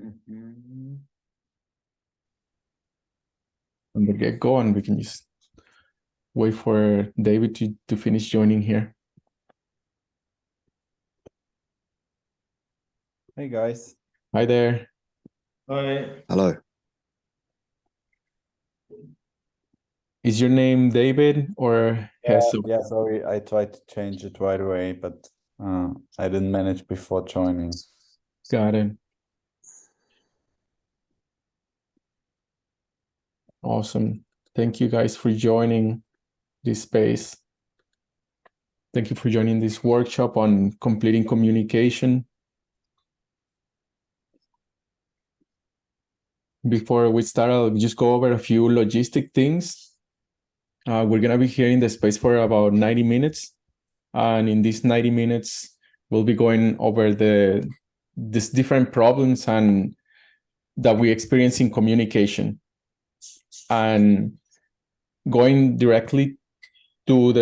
Mhm. From the get-go, and we can just wait for David to finish joining here. Hey guys. Hi there. Hi. Hello. Is your name David or Jesus? Yeah, sorry, I tried to change it right away, but I didn't manage before joining. Got it. Awesome. Thank you guys for joining this space. Thank you for joining this workshop on completing communication. Before we start, I'll just go over a few logistic things. We're going to be here in the space for about 90 minutes. And in these 90 minutes, we'll be going over these different problems and that we experience in communication, and going directly to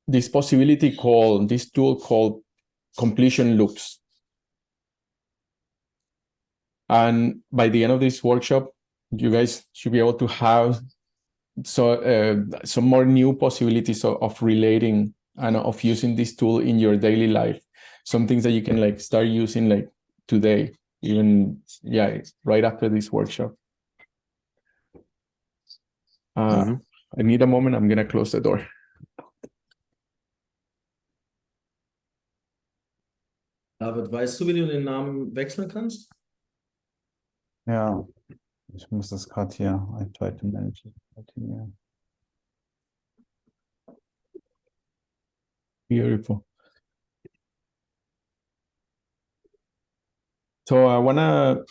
this tool called completion loops. And by the end of this workshop, you guys should be able to have some more new possibilities of relating and of using this tool in your daily life. Some things that you can like start using like today, even right after this workshop. I need a moment. I'm gonna close the door. David, weißt du, wie du den Namen wechseln kannst? Ja, ich muss das gerade hier. I tried to manage it right here. Beautiful. So I wanna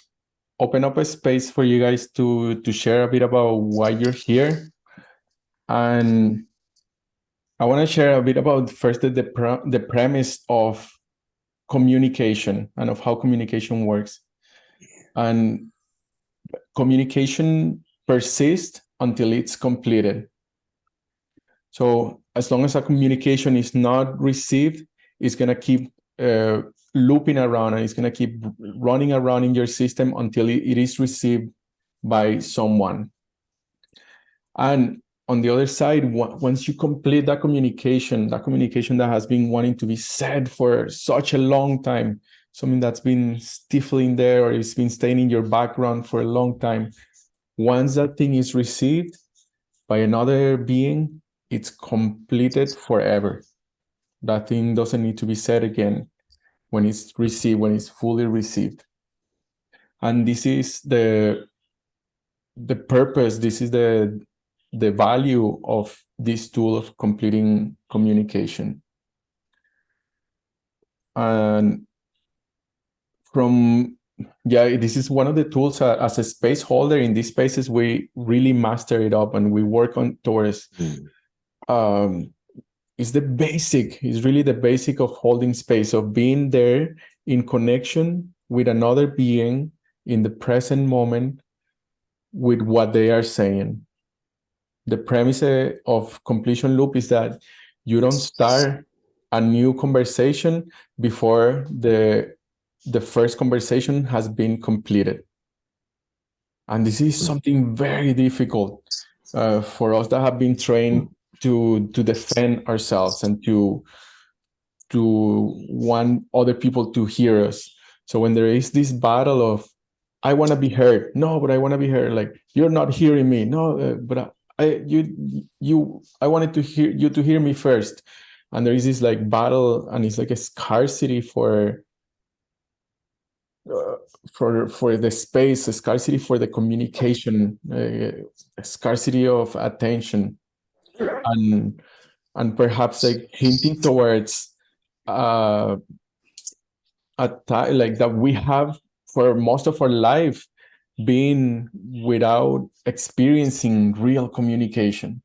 open up a space for you guys to share a bit about why you're here. And I want to share a bit about first the premise of communication and of how communication works. And communication persists until it's completed. So as long as a communication is not received, it's going to keep looping around, and it's going to keep running around in your system until it is received by someone. And on the other side, once you complete that communication that has been wanting to be said for such a long time, something that's been stifling there or it's been staying in your background for a long time, once that thing is received by another being, it's completed forever. That thing doesn't need to be said again when it's received, when it's fully received. And this is the purpose, this is the value of this tool of completing communication. And this is one of the tools as a space holder in these spaces, we really master it up and we work on towards it's really the basic of holding space, of being there in connection with another being in the present moment with what they are saying. The premise of completion loop is that you don't start a new conversation before the first conversation has been completed. And this is something very difficult for us that have been trained to defend ourselves and to want other people to hear us. So when there is this battle of, I want to be heard. No, but I want to be heard. Like, you're not hearing me. No, but I wanted to hear you to hear me first. And there is this like battle, and it's like a scarcity for the space, a scarcity for the communication, a scarcity of attention, and perhaps like hinting towards a like that we have for most of our life been without experiencing real communication.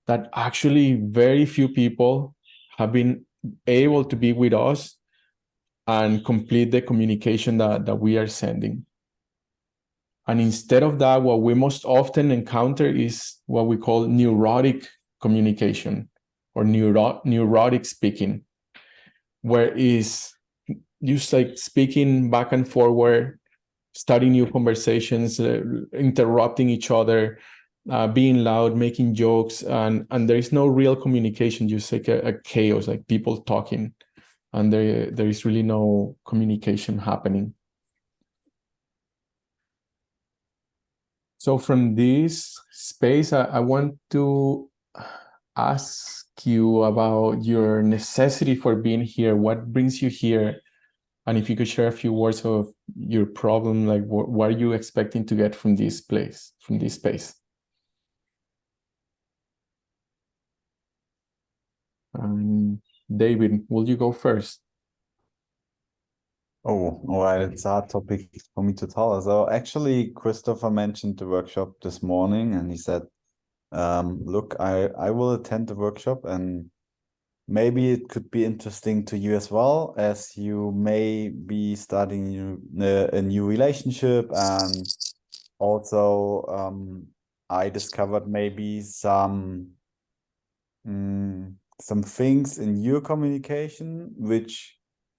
That actually very few people have been able to be with us and complete the communication that we are sending. And instead of that, what we most often encounter is what we call neurotic communication or neurotic speaking, where is just like speaking back and forward, starting new conversations, interrupting each other, being loud, making jokes, and there is no real communication, just like a chaos, like people talking, and there is really no communication happening. So from this space, I want to ask you about your necessity for being here. What brings you here? And if you could share a few words of your problem, like what are you expecting to get from this place, from this space? David, will you go first? Oh, all right. It's a hard topic for me to tell. So actually, Christopher mentioned the workshop this morning, and he said, look, I will attend the workshop, and maybe it could be interesting to you as well, as you may be starting a new relationship. And also, I discovered maybe some things in your communication which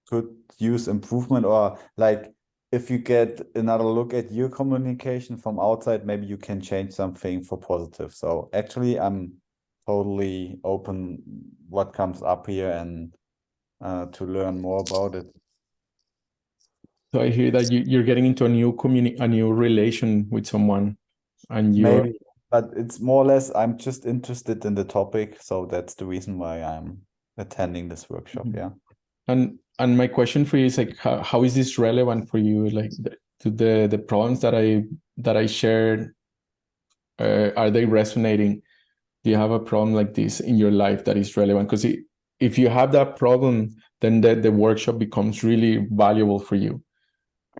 could use improvement, or like if you get another look at your communication from outside, maybe you can change something for positive. So actually, I'm totally open what comes up here and to learn more about it. So I hear that you're getting into a new relation with someone, and you're Maybe, but it's more or less, I'm just interested in the topic, so that's the reason why I'm attending this workshop. Yeah. And my question for you is like, how is this relevant for you? Like to the problems that I shared, are they resonating? Do you have a problem like this in your life that is relevant? Because if you have that problem, then the workshop becomes really valuable for you.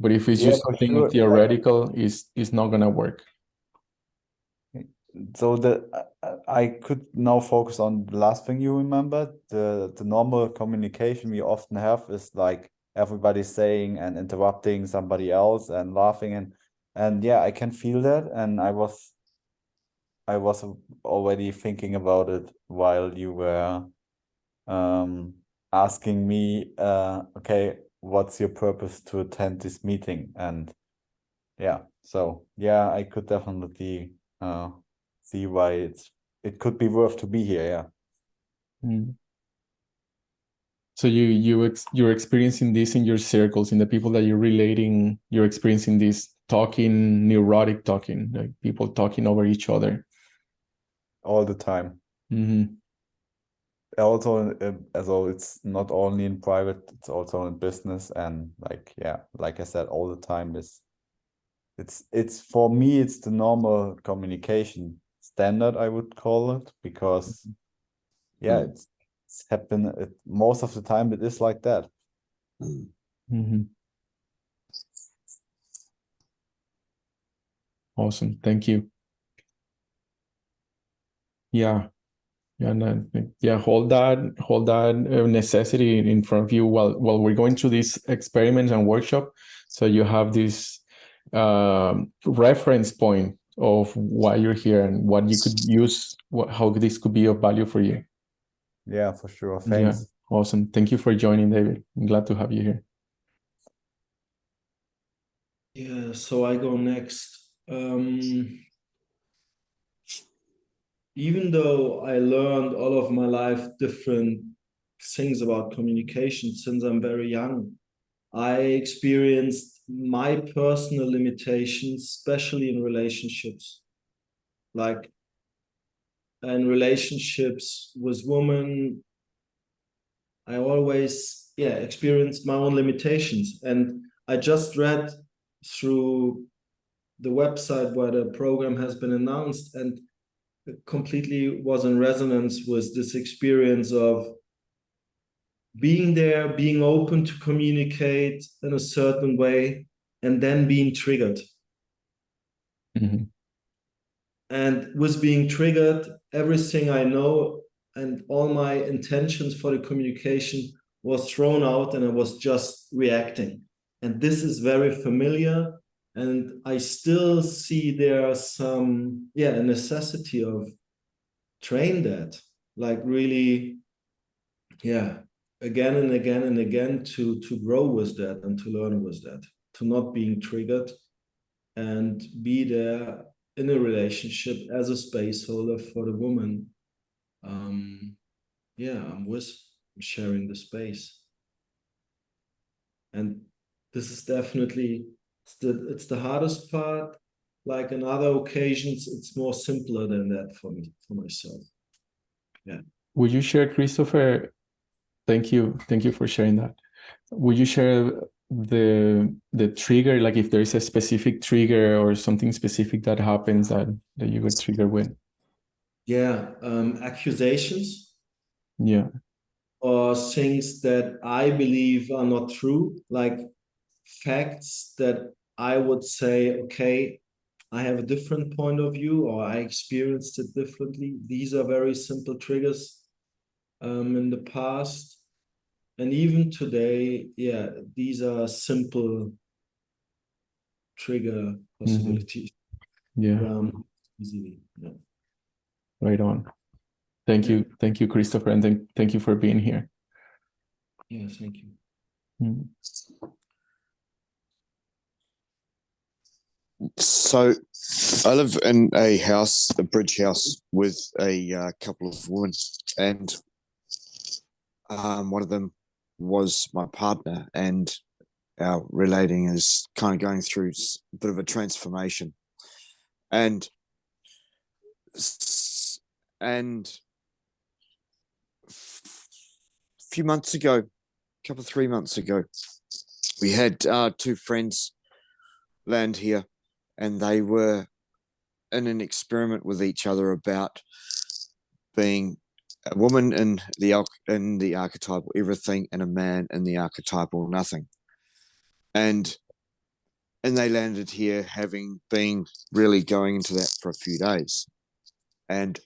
But if it's just for something sure. theoretical, it's not gonna work. So I could now focus on the last thing you remembered. The normal communication we often have is like everybody saying and interrupting somebody else and laughing, and yeah, I can feel that, and I was already thinking about it while you were asking me, okay, what's your purpose to attend this meeting? And yeah, so yeah, I could definitely see why it could be worth to be here. Yeah. Mm. So you're experiencing this in your circles, in the people that you're relating. You're experiencing this talking, neurotic talking, like people talking over each other All the time. Mm-hmm. Also, so it's not only in private, it's also in business, and like, yeah, like I said, all the time it's for me, it's the normal communication standard, I would call it, because yeah, it's happened most of the time. It is like that. Mm-hmm. Awesome, thank you. Yeah, hold that necessity in front of you while we're going through this experiment and workshop, so you have this reference point of why you're here and what you could use, how this could be of value for you. Yeah, for sure. Thanks. Yeah, awesome. Thank you for joining, David. I'm glad to have you here. Yeah, so I go next. Even though I learned all of my life different things about communication since I'm very young, I experienced my personal limitations, especially in relationships. Like in relationships with women, I always, experienced my own limitations. And I just read through the website where the program has been announced, and it completely was in resonance with this experience of being there, being open to communicate in a certain way, and then being triggered. Mm-hmm. And with being triggered, everything I know and all my intentions for the communication was thrown out, and I was just reacting. And this is very familiar. And I still see there some, a necessity of train that, like really, again and again and again to grow with that and to learn with that, to not being triggered and be there in a relationship as a space holder for the woman. Yeah, I'm sharing the space. And this is definitely, it's the hardest part. Like in other occasions, it's more simpler than that for me, for myself. Yeah. Would you share, Christopher? Thank you for sharing that. Would you share the trigger, like if there is a specific trigger or something specific that happens that you would trigger with? Yeah, accusations. Yeah. Or things that I believe are not true, like facts that I would say, okay, I have a different point of view or I experienced it differently. These are very simple triggers in the past. And even today, yeah, these are simple trigger possibilities. Yeah. Easily. Yeah. Right on. Thank you, Christopher, and thank you for being here. Yeah, thank you. Mm. So I live in a house, a bridge house, with a couple of women, and one of them was my partner, and our relating is kind of going through a bit of a transformation, and a few months ago, 3 months ago, we had two friends land here, and they were in an experiment with each other about being a woman in the archetypal everything and a man in the archetypal nothing. And they landed here having been really going into that for a few days. And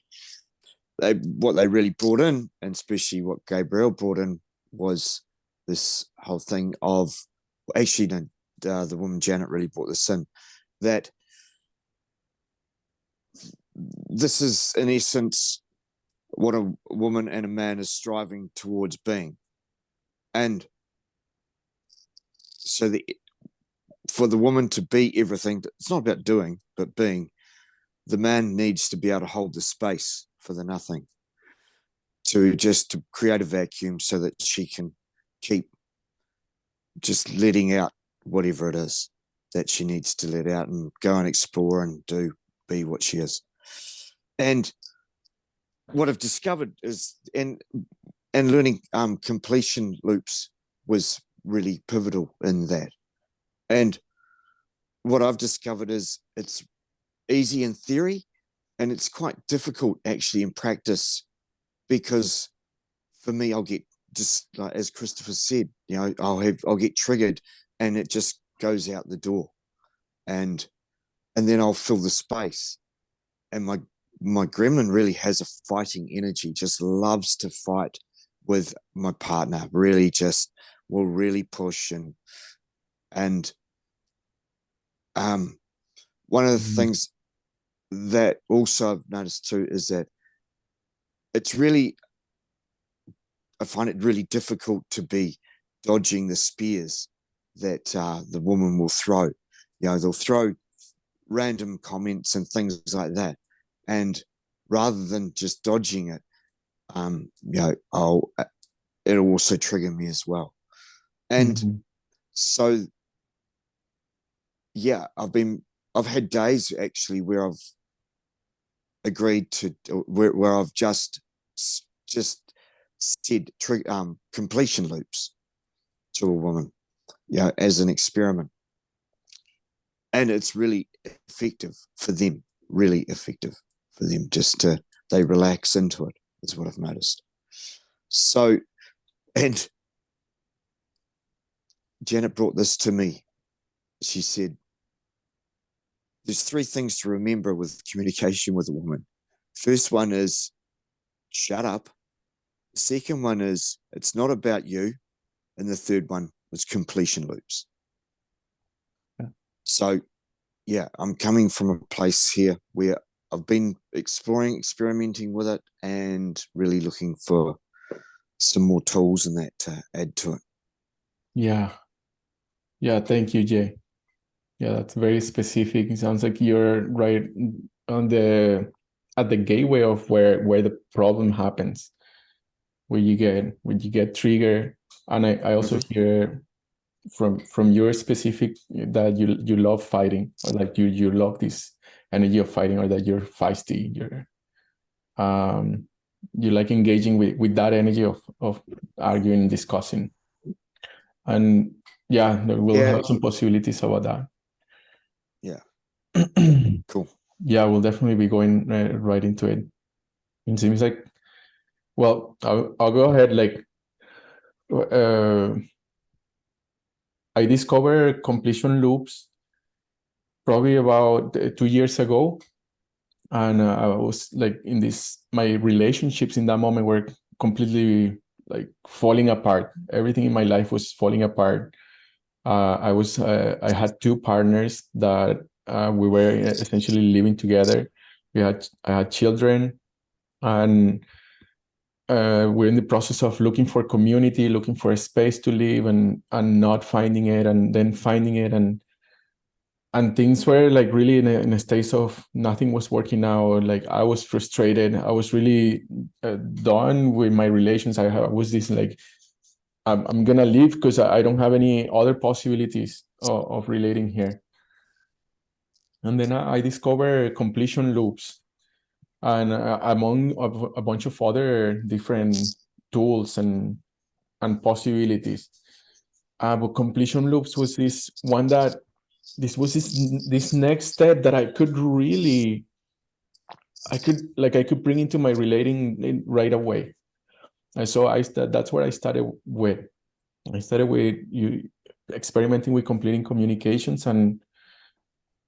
what they really brought in, and especially what Gabriel brought in, was this whole thing of, actually, no, the woman Janet really brought this in, that this is in essence what a woman and a man is striving towards being. And so for the woman to be everything, it's not about doing, but being, the man needs to be able to hold the space for the nothing, to create a vacuum so that she can keep just letting out whatever it is that she needs to let out and go and explore and be what she is. And what I've discovered is, and learning completion loops was really pivotal in that. And what I've discovered is it's easy in theory, and it's quite difficult actually in practice, because for me, I'll get, just like as Christopher said, I'll get triggered and it just goes out the door, and then I'll fill the space. And my gremlin really has a fighting energy, just loves to fight with my partner, really just will really push. And one of the things that also I've noticed too is that I find it really difficult to be dodging the spears that the woman will throw. They'll throw random comments and things like that, and rather than just dodging it, it'll also trigger me as well. And so, yeah, I've had days actually where I've agreed to, where I've just said completion loops to a woman, as an experiment. And it's really effective for them, they relax into it, is what I've noticed. So, and Janet brought this to me. She said, there's 3 things to remember with communication with a woman. First one is shut up. The second one is it's not about you. And the third one was completion loops. Yeah. So, yeah, I'm coming from a place here where I've been experimenting with it, and really looking for some more tools and that to add to it. Yeah. Yeah. Thank you, Jay. Yeah, that's very specific. It sounds like you're right on at the gateway of where the problem happens, where you get triggered. And I also hear from your specific that you love fighting, or like you love this energy of fighting, or that you're feisty, you like engaging with that energy of arguing and discussing. And yeah, we'll have some possibilities about that. Yeah. Cool. Yeah, we'll definitely be going right into it. It seems like, well, I'll go ahead. Like, I discovered completion loops probably about 2 years ago, and I was like in this. My relationships in that moment were completely like falling apart. Everything in my life was falling apart. I had 2 partners that we were essentially living together. I had children, and we're in the process of looking for community, looking for a space to live, and not finding it, and then finding it, and things were like really in a state of nothing was working out. Like I was frustrated. I was really done with my relations. I was this like, I'm gonna leave because I don't have any other possibilities of relating here. And then I discovered completion loops, and among a bunch of other different tools and possibilities. But completion loops was this one that this next step that I could bring into my relating right away. And so that's where I started with. I started with experimenting with completing communications, and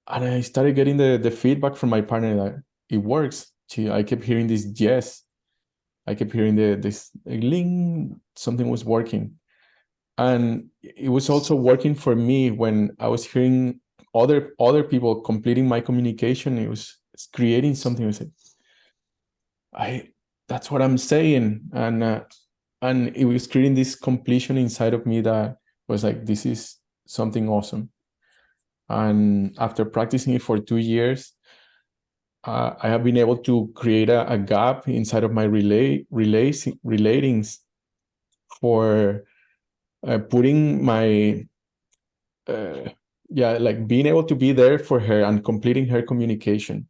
I started getting the feedback from my partner that it works. I kept hearing this yes. I kept hearing this ling, something was working. And it was also working for me when I was hearing other people completing my communication. It was creating something. I said, that's what I'm saying. And it was creating this completion inside of me that was like, this is something awesome. And after practicing it for 2 years, I have been able to create a gap inside of my relatings for putting my like being able to be there for her and completing her communication.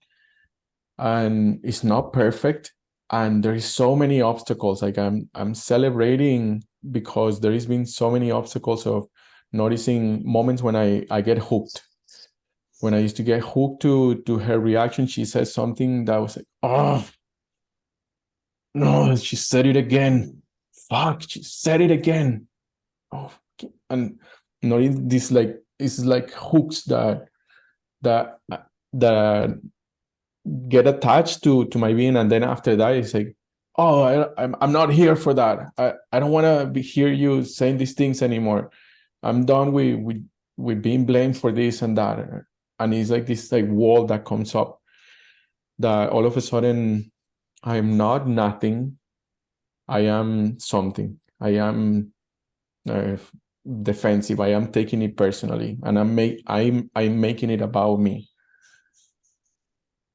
And it's not perfect, and there is so many obstacles. Like I'm celebrating because there has been so many obstacles of noticing moments when I get hooked. When I used to get hooked to her reaction, she said something that was like, oh no, she said it again. Fuck, she said it again. Oh, and not this like, it's like hooks that get attached to my being, and then after that it's like, oh, I'm not here for that. I don't want to hear you saying these things anymore. I'm done with being blamed for this and that. And it's like this like wall that comes up, that all of a sudden I am not nothing. I am something. I am defensive. I am taking it personally, and I'm making it about me.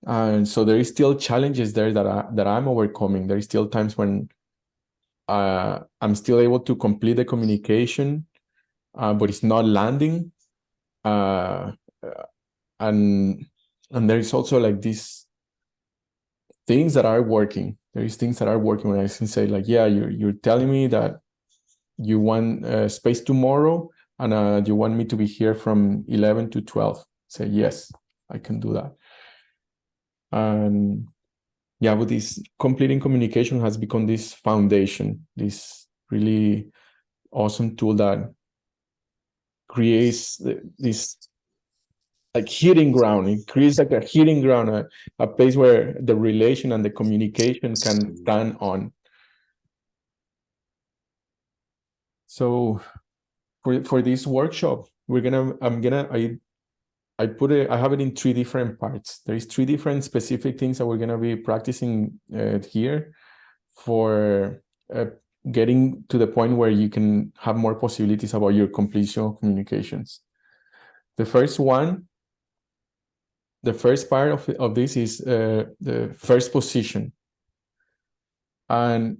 And so there is still challenges there that I'm overcoming. There is still times when I'm still able to complete the communication, but it's not landing. And there is also like these things that are working. There is things that are working when I can say like, yeah, you're telling me that you want space tomorrow, and you want me to be here from 11 to 12. Say, yes, I can do that. And yeah, but this completing communication has become this foundation, this really awesome tool that creates this like hitting ground. It creates like a hitting ground, a place where the relation and the communication can stand on. So for this workshop, I have it in 3 different parts. There is 3 different specific things that we're gonna be practicing here for getting to the point where you can have more possibilities about your completion of communications. The first part of this is the first position. And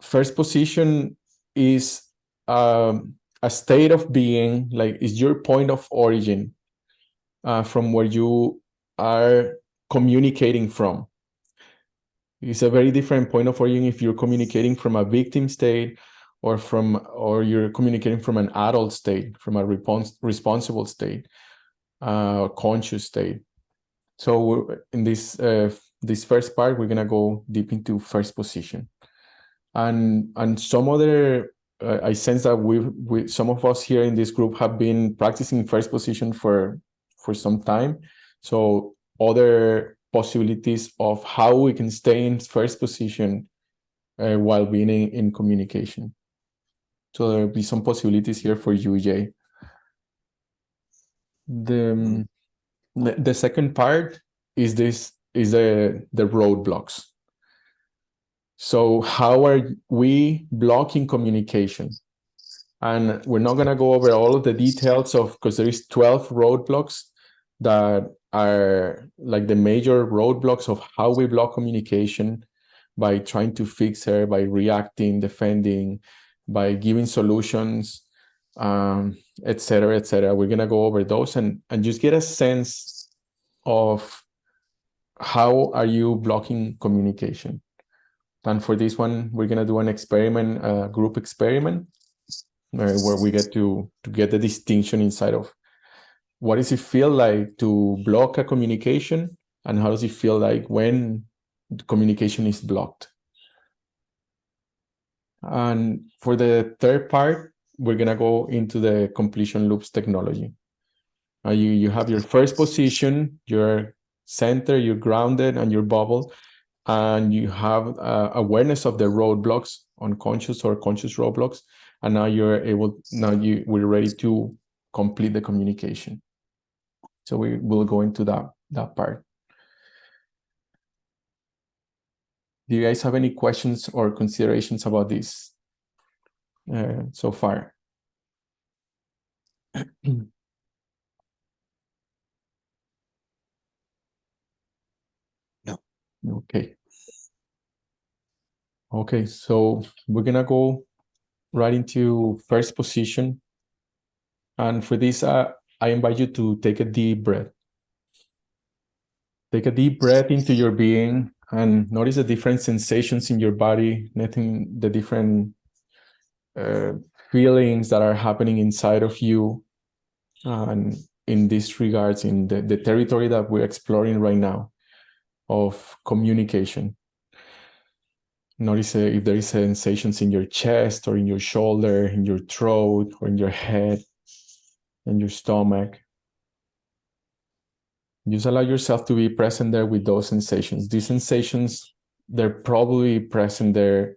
first position is a state of being, like is your point of origin from where you are communicating from. It's a very different point of origin if you're communicating from a victim state or you're communicating from an adult state, from a responsible state, conscious state. So in this first part, we're gonna go deep into first position, and some other. I sense that we some of us here in this group have been practicing first position for some time. So other possibilities of how we can stay in first position while being in communication. So there'll be some possibilities here for you, Jay. The second part is the roadblocks. So how are we blocking communication? And we're not going to go over all of the details because there is 12 roadblocks that are like the major roadblocks of how we block communication by trying to fix her, by reacting, defending, by giving solutions, et cetera, et cetera. We're going to go over those and just get a sense of how are you blocking communication. And for this one, we're going to do an experiment, a group experiment, where we get to get the distinction inside of what does it feel like to block a communication and how does it feel like when the communication is blocked. And for the third part, we're going to go into the completion loops technology. You have your first position, your center, you're grounded, and your bubble, and you have awareness of the roadblocks, unconscious or conscious roadblocks, and now we're ready to complete the communication. So we will go into that part. Do you guys have any questions or considerations about this so far? No. Okay, so we're gonna go right into first position. And for this, I invite you to take a deep breath. Take a deep breath into your being and notice the different sensations in your body, nothing the different feelings that are happening inside of you. And in this regards, in the territory that we're exploring right now of communication. Notice if there is sensations in your chest or in your shoulder, in your throat or in your head, in your stomach. Just allow yourself to be present there with those sensations. These sensations, they're probably present there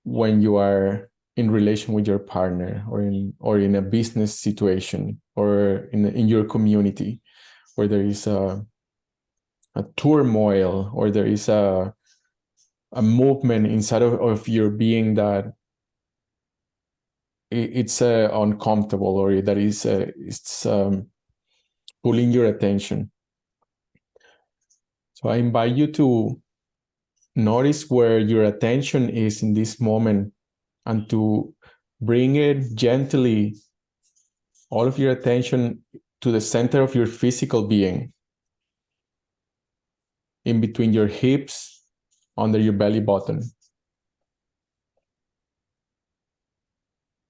when you are in relation with your partner or in a business situation or in your community where there is a turmoil or there is a movement inside of your being that it's uncomfortable or that is it's pulling your attention. So I invite you to notice where your attention is in this moment and to bring it gently, all of your attention to the center of your physical being, in between your hips, under your belly button.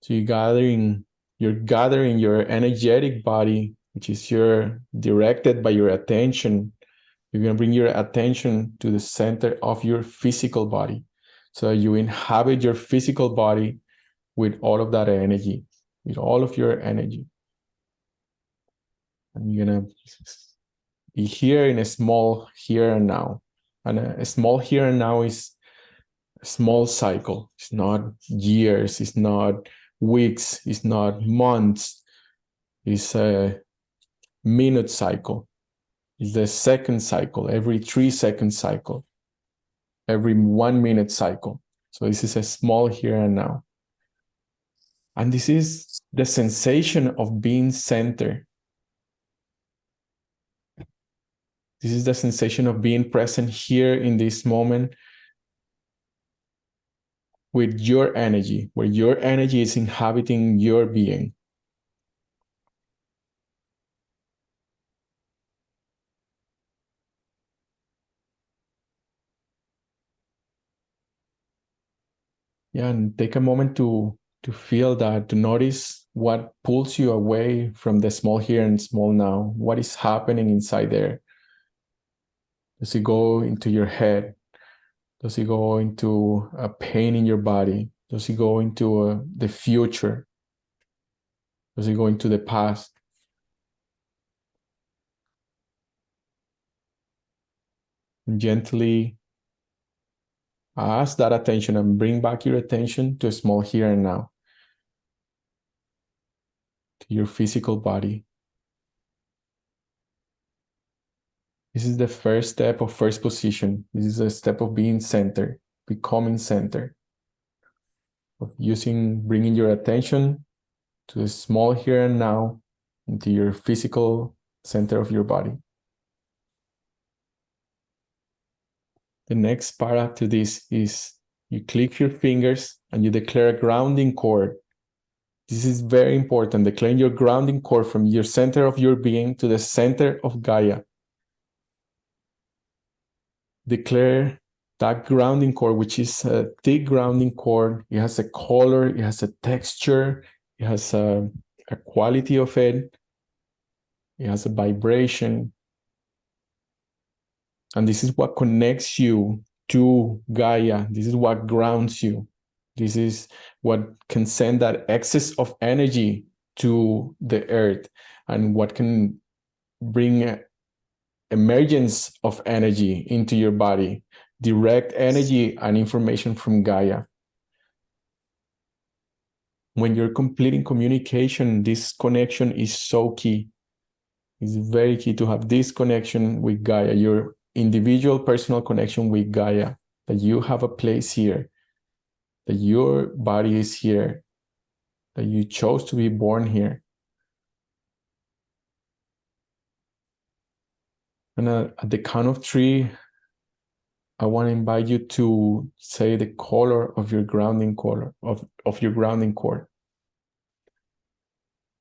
So you're gathering your energetic body, which is directed by your attention. You're going to bring your attention to the center of your physical body. So you inhabit your physical body with all of that energy, with all of your energy. And you're going to be here in a small here and now. And a small here and now is a small cycle. It's not years, it's not weeks, it's not months. It's a minute cycle. It's the second cycle, every 3 second cycle, every 1 minute cycle. So this is a small here and now. And this is the sensation of being centered. This is the sensation of being present here in this moment with your energy, where your energy is inhabiting your being. Yeah, and take a moment to feel that, to notice what pulls you away from the small here and small now. What is happening inside there? Does it go into your head? Does it go into a pain in your body? Does it go into the future? Does it go into the past? And gently ask that attention and bring back your attention to a small here and now, to your physical body. This is the first step of first position. This is a step of being centered, becoming centered, of bringing your attention to the small here and now, into your physical center of your body. The next part after this is you click your fingers and you declare a grounding cord. This is very important, declaring your grounding cord from your center of your being to the center of Gaia. Declare that grounding cord, which is a thick grounding cord. It has a color, it has a texture, it has a quality of it, it has a vibration. And this is what connects you to Gaia. This is what grounds you. This is what can send that excess of energy to the earth and what can bring emergence of energy into your body, direct energy and information from Gaia. When you're completing communication, this connection is so key. It's very key to have this connection with Gaia, your individual personal connection with Gaia, that you have a place here, that your body is here, that you chose to be born here. And at the count of 3, I want to invite you to say the color of your grounding cord, of your grounding cord.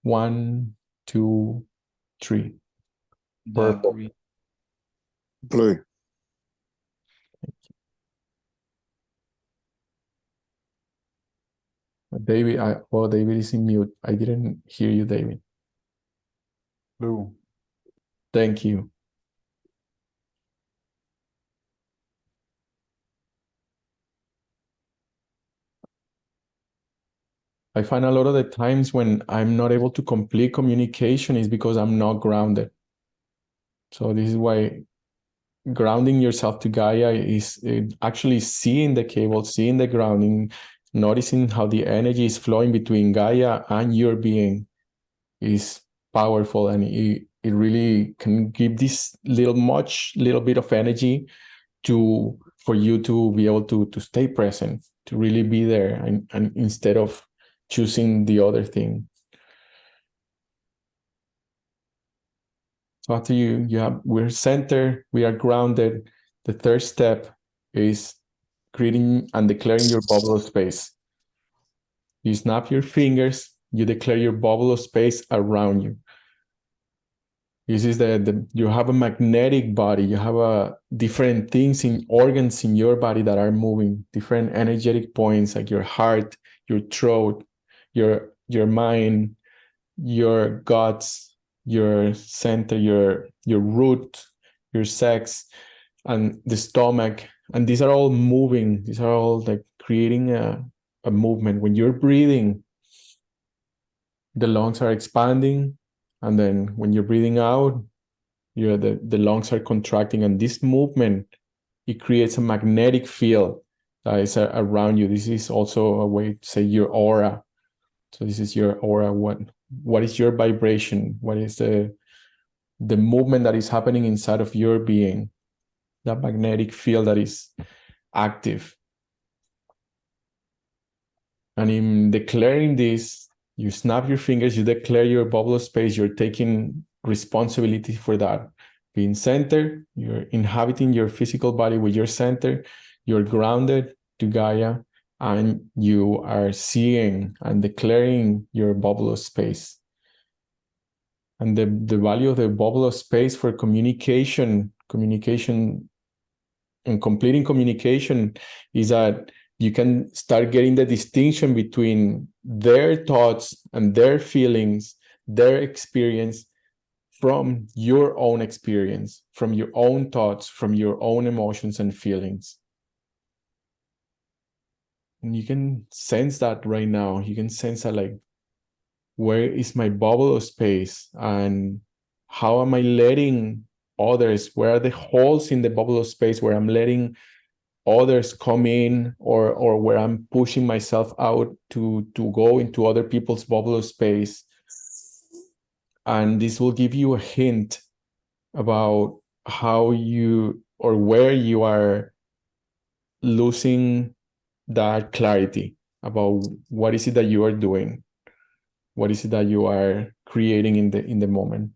1, 2, 3. Dark Purple. green. Blue. David, David is in mute. I didn't hear you, David. Blue. Thank you. I find a lot of the times when I'm not able to complete communication is because I'm not grounded. So this is why grounding yourself to Gaia is actually seeing the cable, seeing the grounding, noticing how the energy is flowing between Gaia and your being is powerful, and it really can give this little bit of energy for you to be able to stay present, to really be there, and instead of choosing the other thing. So after we're centered, we are grounded. The third step is creating and declaring your bubble of space. You snap your fingers, you declare your bubble of space around you. This is you have a magnetic body. You have different things organs in your body that are moving, different energetic points like your heart, your throat, your mind, your guts, your center, your root, your sex, and the stomach. And these are all moving. These are all like creating a movement. When you're breathing, the lungs are expanding. And then when you're breathing out, the lungs are contracting. And this movement, it creates a magnetic field that is around you. This is also a way to say your aura. So this is your aura. What is your vibration? What is the movement that is happening inside of your being? That magnetic field that is active. And in declaring this, you snap your fingers, you declare your bubble of space, you're taking responsibility for that. Being centered, you're inhabiting your physical body with your center, you're grounded to Gaia, and you are seeing and declaring your bubble of space. And the value of the bubble of space for communication and completing communication is that you can start getting the distinction between their thoughts and their feelings, their experience from your own experience, from your own thoughts, from your own emotions and feelings. And you can sense that right now. You can sense that, like, where is my bubble of space, and how am I letting others, where are the holes in the bubble of space where I'm letting others come in, or where I'm pushing myself out to go into other people's bubble of space. And this will give you a hint about how you, or where you are losing that clarity about what is it that you are doing, what is it that you are creating in the moment.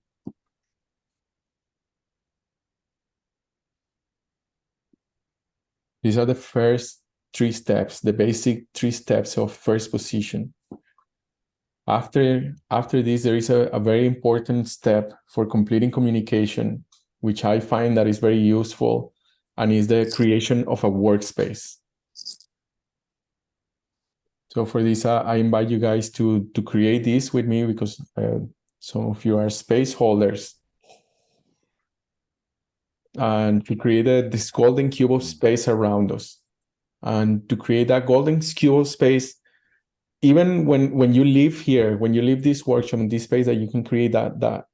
These are the first 3 steps, the basic 3 steps of first position. After this, there is a very important step for completing communication, which I find that is very useful, and is the creation of a workspace. So for this, I invite you guys to create this with me, because some of you are space holders. And to create this golden cube of space around us. And to create that golden cube of space, even when you live here, when you leave this workshop in this space, that you can create that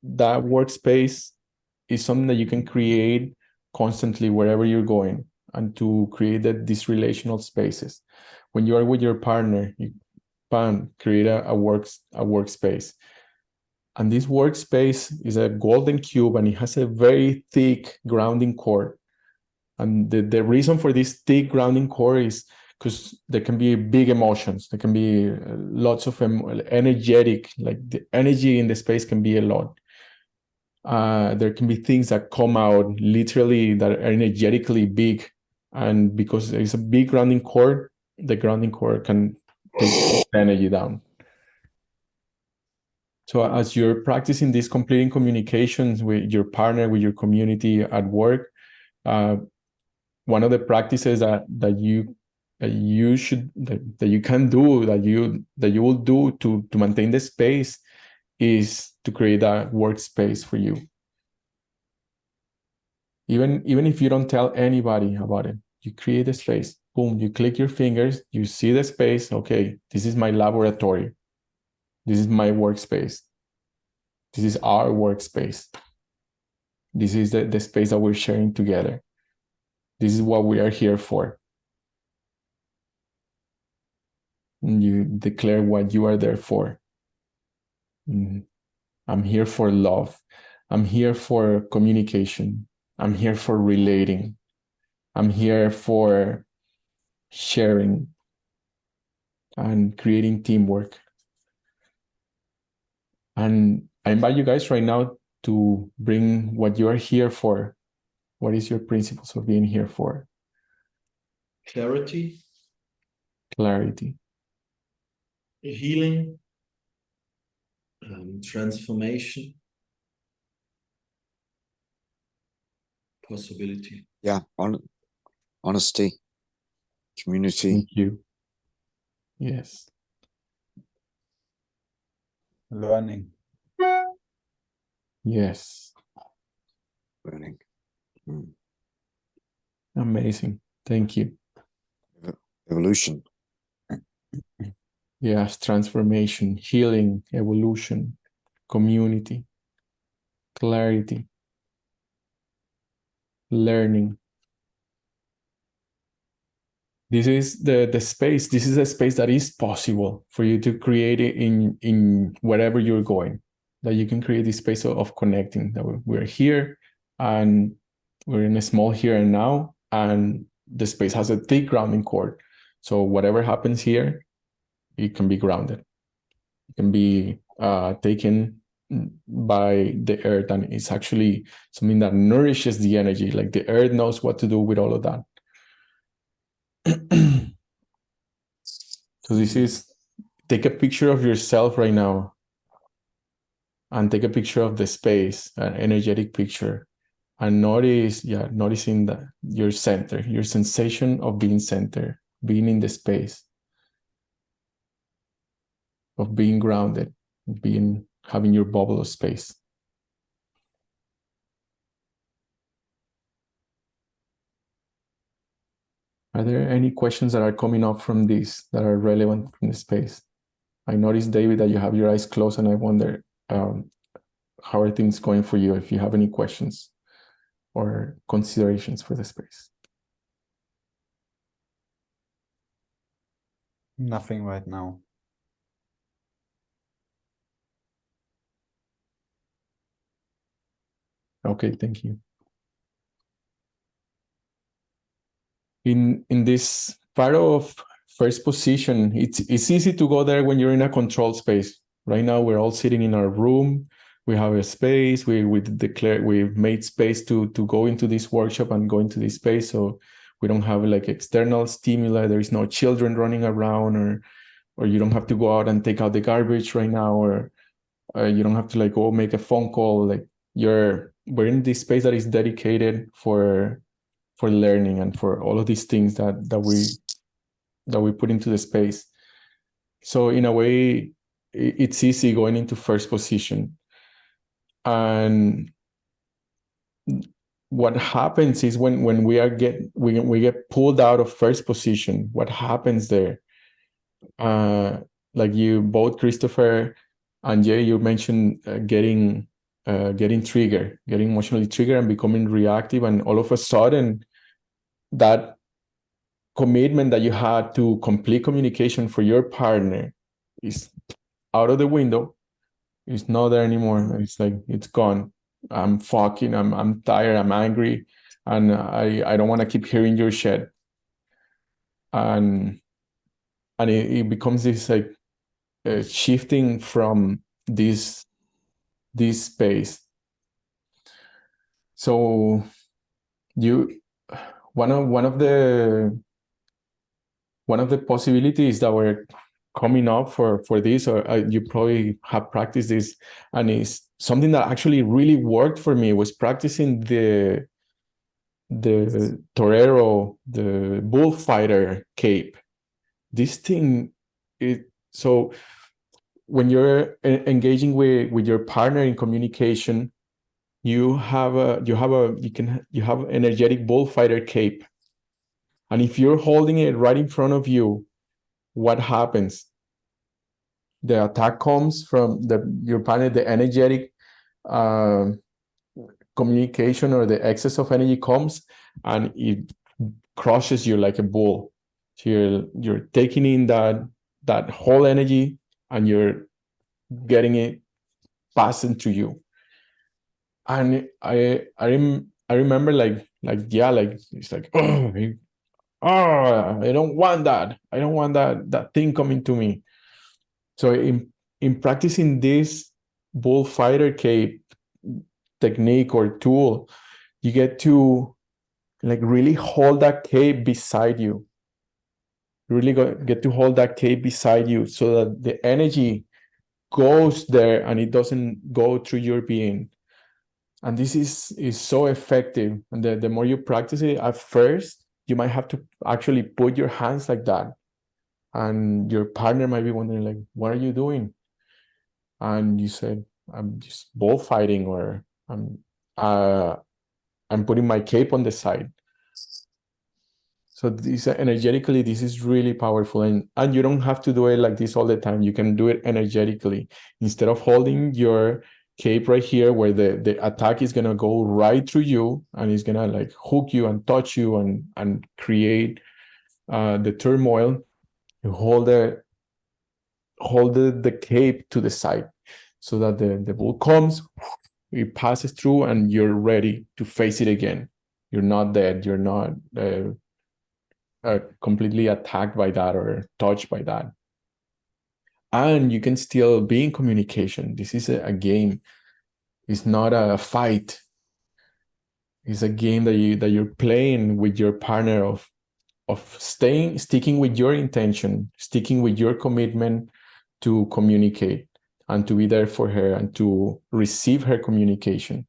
workspace is something that you can create constantly wherever you're going, and to create these relational spaces. When you are with your partner, you create a workspace. And this workspace is a golden cube, and it has a very thick grounding core. And the reason for this thick grounding core is because there can be big emotions. There can be lots of energetic, like the energy in the space can be a lot. There can be things that come out literally that are energetically big. And because there's a big grounding core, the grounding core can take energy down. So as you're practicing this completing communications with your partner, with your community at work, one of the practices that you can do, that you will do to maintain the space, is to create a workspace for you. Even if you don't tell anybody about it, you create a space. Boom, you click your fingers, you see the space. Okay, this is my laboratory. This is my workspace. This is our workspace. This is the space that we're sharing together. This is what we are here for. And you declare what you are there for. I'm here for love. I'm here for communication. I'm here for relating. I'm here for sharing and creating teamwork. And I invite you guys right now to bring what you are here for. What is your principles of being here for? Clarity. Clarity. Healing. Transformation. Possibility. Yeah, honesty, community. Thank you. Yes. Learning. Yes. Learning. Amazing. Thank you. Evolution. Yes, transformation, healing, evolution, community, clarity, learning. This is the space. This is a space that is possible for you to create it in wherever you're going. That you can create this space of connecting. That we're here, and we're in a small here and now, and the space has a thick grounding core. So whatever happens here it can be grounded. It can be taken by the earth, and it's actually something that nourishes the energy. Like the earth knows what to do with all of that. So this is, take a picture of yourself right now and take a picture of the space, an energetic picture, and noticing that your center, your sensation of being centered, being in the space, of being grounded, having your bubble of space. Are there any questions that are coming up from this that are relevant from the space? I noticed, David, that you have your eyes closed, and I wonder how are things going for you, if you have any questions or considerations for the space. Nothing right now. Okay, thank you. In this part of first position, it's easy to go there when you're in a controlled space. Right now, we're all sitting in our room. We have a space. We've made space to go into this workshop and go into this space. So we don't have like external stimuli. There is no children running around, or you don't have to go out and take out the garbage right now, or you don't have to like go make a phone call. Like we're in this space that is dedicated for learning and for all of these things that we put into the space. So in a way, it's easy going into first position. And what happens is when we get pulled out of first position, what happens there? Like you both, Christopher and Jay, you mentioned getting triggered, getting emotionally triggered and becoming reactive, and all of a sudden that commitment that you had to complete communication for your partner is out of the window. It's not there anymore. It's like, it's gone. I'm tired, I'm angry, and I don't want to keep hearing your shit. And it becomes this like shifting from this space. So one of the possibilities that were coming up for this, or you probably have practiced this, and it's something that actually really worked for me, was practicing the torero, the bullfighter cape. This thing, so when you're engaging with your partner in communication, you have energetic bullfighter cape. And if you're holding it right in front of you, what happens? The attack comes from your partner, the energetic communication or the excess of energy comes, and it crushes you like a bull. So you're taking in that whole energy, and you're getting it passing through you. And I remember like it's like, I don't want that. I don't want that thing coming to me. So in practicing this bullfighter cape technique or tool, you get to like really hold that cape beside you. You really get to hold that cape beside you, so that the energy goes there and it doesn't go through your being. And this is so effective. And the more you practice it, at first, you might have to actually put your hands like that. And your partner might be wondering, like, what are you doing? And you said, I'm just bullfighting, or I'm putting my cape on the side. So this energetically, this is really powerful. And you don't have to do it like this all the time. You can do it energetically. Instead of holding your cape right here, where the attack is gonna go right through you, and it's gonna like hook you and touch you and create the turmoil, you hold the cape to the side, so that the bull comes, it passes through, and you're ready to face it again. You're not dead. You're not completely attacked by that or touched by that. and you can still be in communication. This is a game. It's not a fight. It's a game that you're playing with your partner of sticking with your intention, sticking with your commitment to communicate and to be there for her and to receive her communication.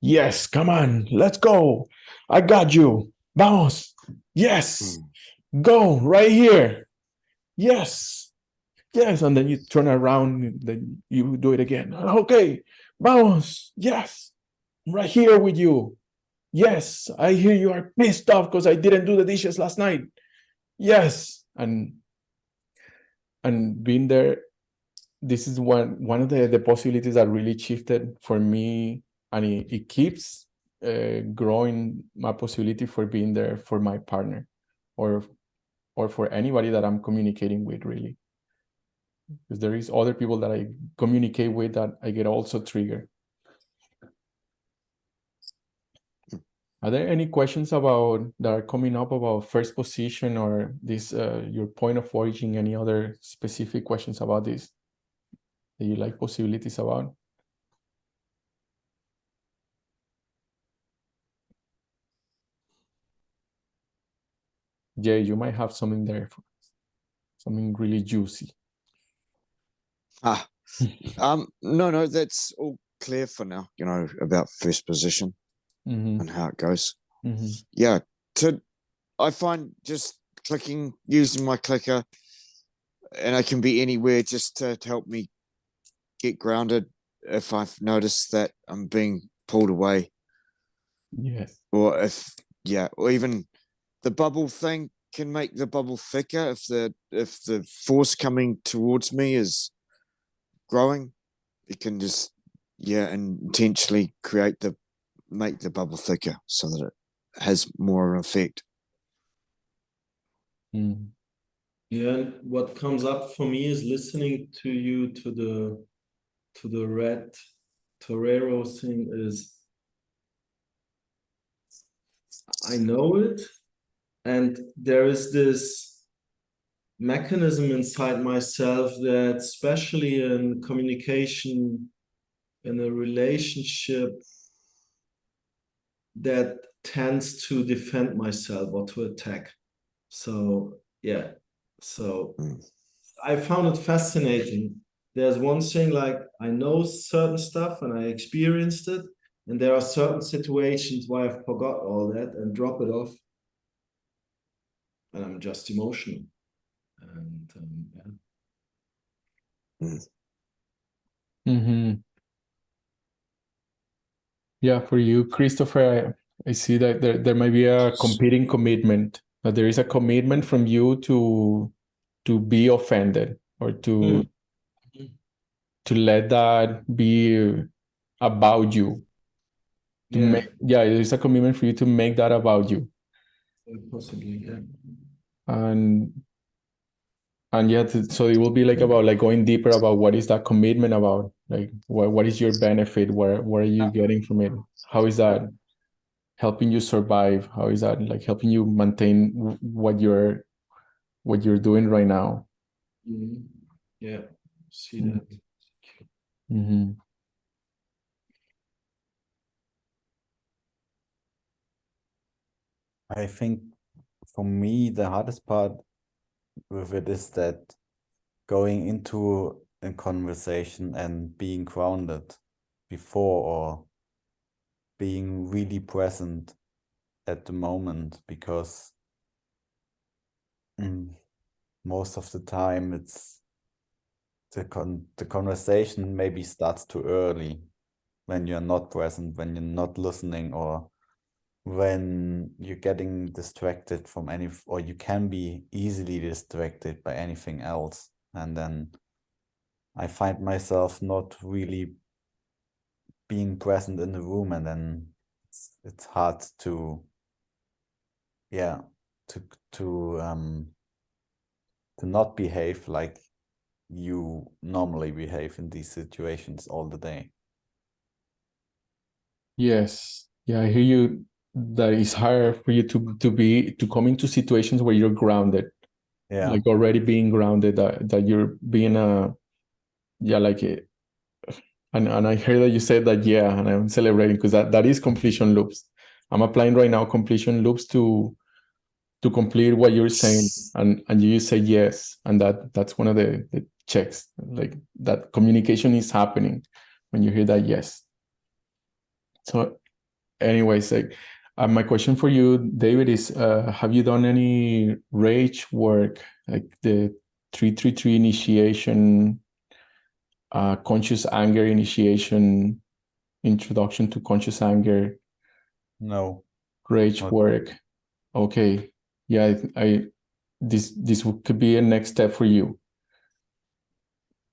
Yes, come on, let's go. I got you. Vamos. Yes. Go right here. Yes. Yes. And then you turn around, then you do it again. Okay. Vamos. Yes. I'm right here with you. Yes. I hear you are pissed off because I didn't do the dishes last night. Yes. And being there, this is one of the possibilities that really shifted for me, and it keeps growing my possibility for being there for my partner or for anybody that I'm communicating with, really. Because there is other people that I communicate with that I get also triggered. Are there any questions about that are coming up about first position or this your point of origin? Any other specific questions about this that you like possibilities about? Jay, you might have something there, something really juicy. No, that's all clear for now, about first position and how it goes. Yeah, I find just using my clicker, and I can be anywhere just to help me get grounded if I've noticed that I'm being pulled away. Yes. Or or even the bubble thing can make the bubble thicker if the force coming towards me is growing. It can just intentionally make the bubble thicker so that it has more of an effect. Yeah, what comes up for me is listening to you to the red torero thing is I know it, and there is this mechanism inside myself that, especially in communication, in a relationship, that tends to defend myself or to attack. So yeah, I found it fascinating. There's one thing, like I know certain stuff and I experienced it, and there are certain situations where I forgot all that and drop it off, and I'm just emotional. And Yeah, for you, Christopher, I see that there might be a competing commitment. That there is a commitment from you to be offended or to let that be about you. There's a commitment for you to make that about you. Possibly, yeah. And yeah, so it will be like about like going deeper about what is that commitment about, like what is your benefit, what are you getting from it, how is that helping you survive, how is that like helping you maintain what you're doing right now. Yeah, see that. I think for me the hardest part with it is that going into a conversation and being grounded before, or being really present at the moment, because most of the time it's the conversation maybe starts too early when you're not present, when you're not listening, or when you're getting distracted from or you can be easily distracted by anything else. And then I find myself not really being present in the room, and then it's hard to not behave like you normally behave in these situations all the day. Yes. Yeah, I hear you, that it's hard for you to come into situations where you're grounded, Yeah. like already being grounded, that you're being and I heard that you said that, yeah, and I'm celebrating because that is completion loops. I'm applying right now completion loops to complete what you're saying, and you say yes, and that's one of the checks, like that communication is happening when you hear that yes. So anyways, like my question for you, David, is have you done any rage work, like the 333 initiation, conscious anger initiation, introduction to conscious anger, No. rage Not- work? Okay, yeah, this could be a next step for you.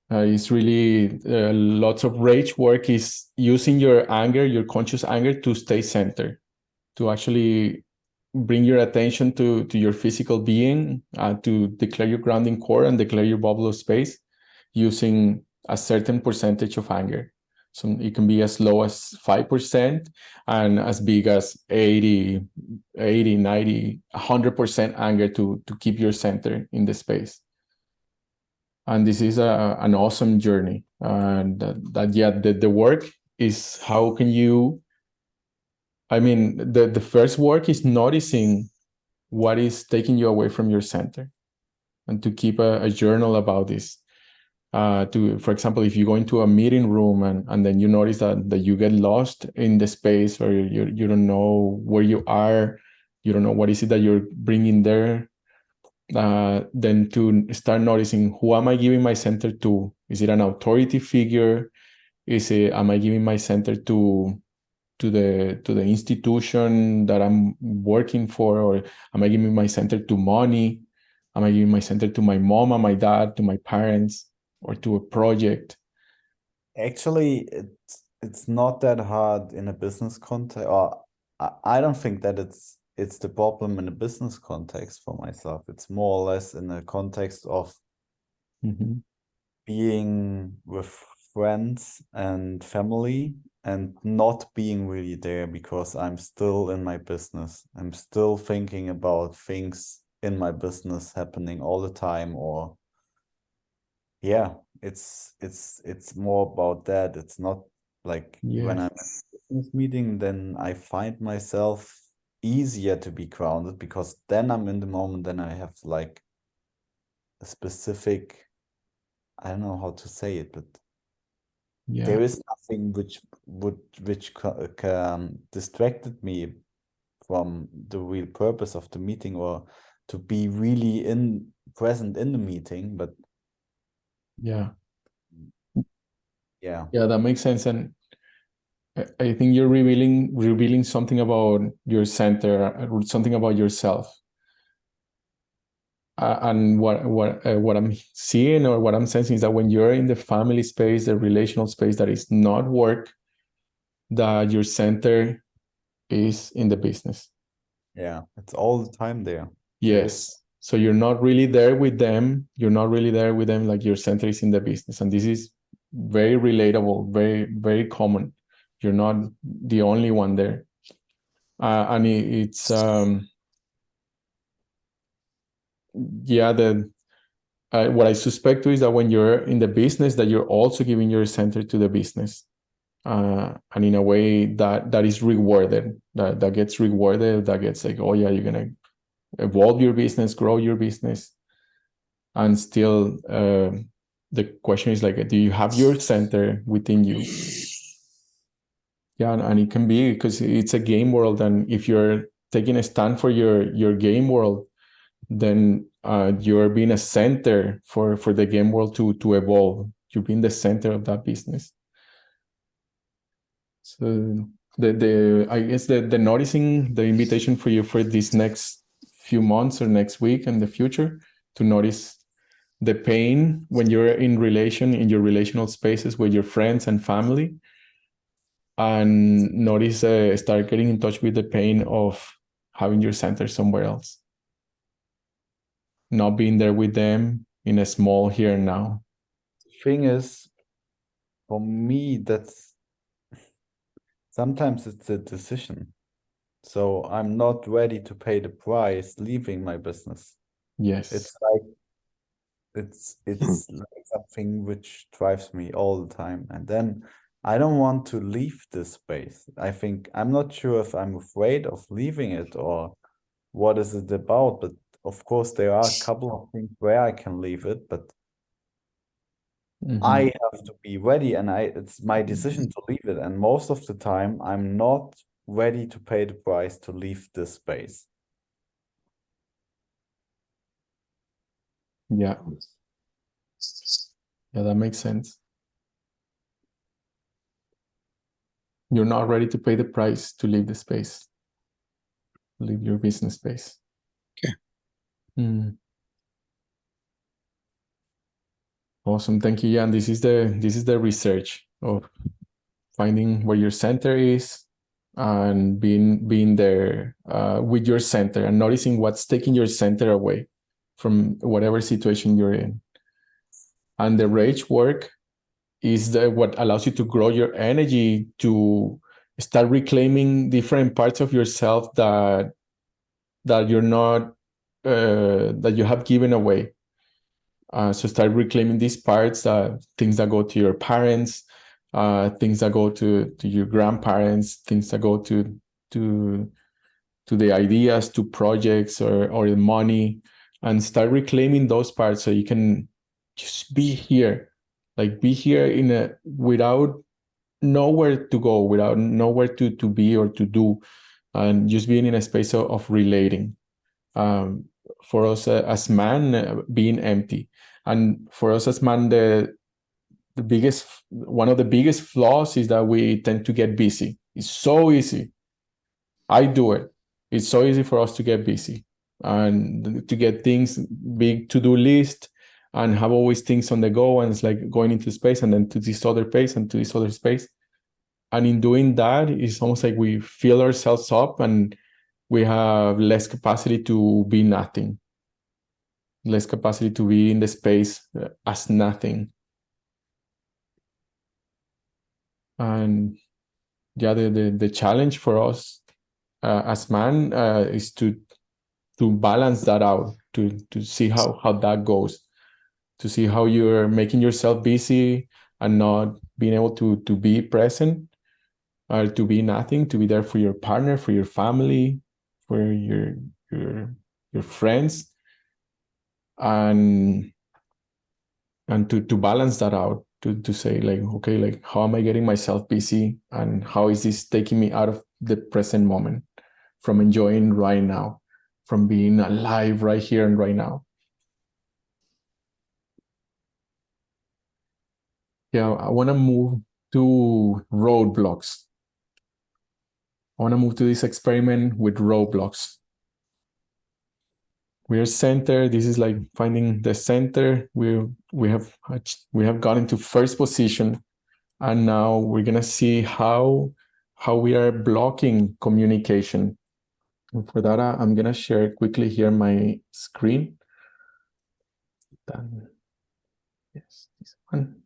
It's really lots of rage work is using your anger, your conscious anger, to stay centered, to actually bring your attention to your physical being, to declare your grounding core and declare your bubble of space using a certain percentage of anger. So it can be as low as 5% and as big as 80, 90, 100% anger to keep your center in the space. And this is an awesome journey. And the work is, how can you, I mean, the first work is noticing what is taking you away from your center, and to keep a journal about this. For example, if you go into a meeting room and then you notice that you get lost in the space, or you don't know where you are, you don't know what is it that you're bringing there, then to start noticing, who am I giving my center to? Is it an authority figure? Am I giving my center to the institution that I'm working for, or am I giving my center to money? Am I giving my center to my mom and my dad, to my parents, or to a project? Actually, it's not that hard in a business context, or I don't think that it's the problem in a business context for myself. It's more or less in a context of being with friends and family and not being really there, because I'm still in my business. I'm still thinking about things in my business happening all the time, or yeah, it's more about that. It's not like when I'm at a business meeting, then I find myself easier to be grounded, because then I'm in the moment, then I have like a specific, I don't know how to say it, but there is nothing which distracted me from the real purpose of the meeting, or to be really present in the meeting. But yeah, yeah, that makes sense. And I think you're revealing something about your center, something about yourself. And what I'm seeing, or what I'm sensing, is that when you're in the family space, the relational space that is not work, that your center is in the business. yeah, it's all the time there. Yes. So you're not really there with them. You're not really there with them. Like, your center is in the business. And this is very relatable, very, very common. You're not the only one there. And it's, what I suspect too is that when you're in the business, that you're also giving your center to the business. And in a way that is rewarded, that gets rewarded, that gets like, oh yeah, you're going to evolve your business, grow your business. And still, the question is like, do you have your center within you? Yeah, and it can be, because it's a game world, and if you're taking a stand for your game world, then you're being a center for the game world to evolve. You're being the center of that business. So I guess the noticing, the invitation for you for this next few months or next week and the future, to notice the pain when you're in your relational spaces with your friends and family, and notice, start getting in touch with the pain of having your center somewhere else, not being there with them in a small here and now. The thing is, for me, that's sometimes it's a decision. So I'm not ready to pay the price leaving my business. Yes. It's like it's like something which drives me all the time, and then I don't want to leave this space. I think I'm not sure if I'm afraid of leaving it or what is it about, but of course there are a couple of things where I can leave it, but I have to be ready, and it's my decision to leave it, and most of the time I'm not ready to pay the price to leave this space. Yeah. Yeah, that makes sense. You're not ready to pay the price to leave the space, leave your business space. Okay. Awesome, thank you. Yeah, and this is the research of finding where your center is and being there with your center and noticing what's taking your center away from whatever situation you're in. And the rage work is what allows you to grow your energy to start reclaiming different parts of yourself that you're not that you have given away. So start reclaiming these parts, things that go to your parents, things that go to your grandparents, things that go to the ideas, to projects or the money, and start reclaiming those parts so you can just be here, like be here without nowhere to go, without nowhere to be or to do, and just being in a space of relating. For us as man, being empty, and for us as man, one of the biggest flaws is that we tend to get busy. It's so easy. I do it. It's so easy for us to get busy and to get things, big to-do list, and have always things on the go, and it's like going into space and then to this other space and to this other space. And in doing that, it's almost like we fill ourselves up and we have less capacity to be nothing, less capacity to be in the space as nothing. And yeah, the challenge for us as man is to balance that out, to see how that goes, to see how you're making yourself busy and not being able to be present, or to be nothing, to be there for your partner, for your family, for your friends, and to balance that out, to say like, okay, like how am I getting myself busy, and how is this taking me out of the present moment, from enjoying right now, from being alive right here and right now. Yeah, I want to move to roadblocks. I want to move to this experiment with roadblocks. We are center. This is like finding the center. We have gotten to first position, and now we're gonna see how we are blocking communication. And for that, I'm gonna share quickly here my screen. Then, yes, this one.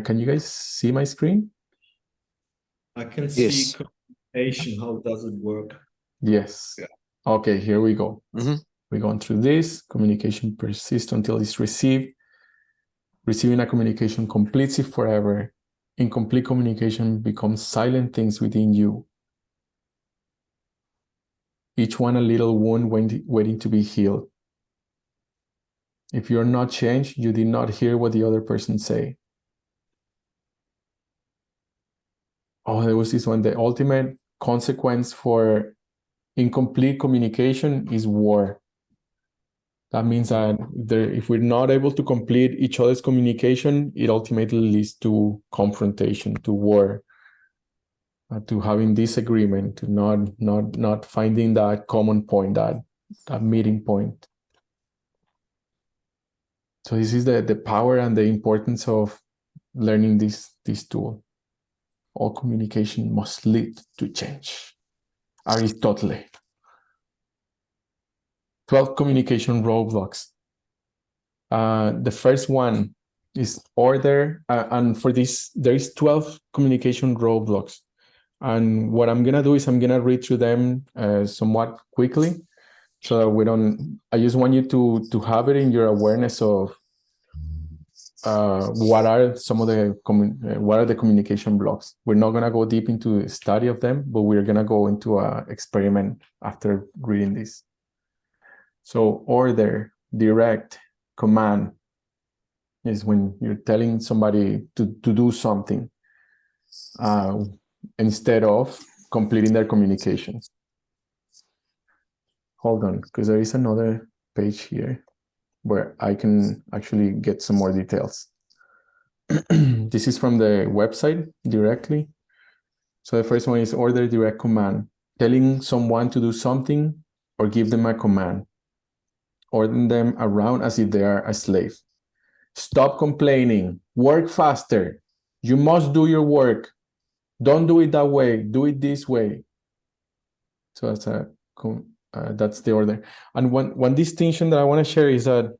Can you guys see my screen? I can Yes. see communication. How does it work? Yes. Yeah. Okay, here we go. Mm-hmm. We're going through this. Communication persists until it's received. Receiving a communication completes it forever. Incomplete communication becomes silent things within you. Each one a little wound waiting to be healed. If you're not changed, you did not hear what the other person say. Oh, there was this one. The ultimate consequence for incomplete communication is war. That means that if we're not able to complete each other's communication, it ultimately leads to confrontation, to war, to having disagreement, to not finding that common point, that meeting point. So this is the power and the importance of learning this tool. All communication must lead to change. Aristotle. 12 communication roadblocks. The first one is order, and for this, there is 12 communication roadblocks. And what I'm going to do is I'm going to read through them somewhat quickly, so that we don't, I just want you to have it in your awareness of what are some of the what are the communication blocks. We're not going to go deep into the study of them, but we're going to go into an experiment after reading this. So order, direct, command is when you're telling somebody to do something instead of completing their communications. Hold on, because there is another page here where I can actually get some more details. This is from the website directly. So the first one is order, direct, command. Telling someone to do something or give them a command. Ordering them around as if they are a slave. Stop complaining. Work faster. You must do your work. Don't do it that way. Do it this way. So that's the order. And one distinction that I want to share is that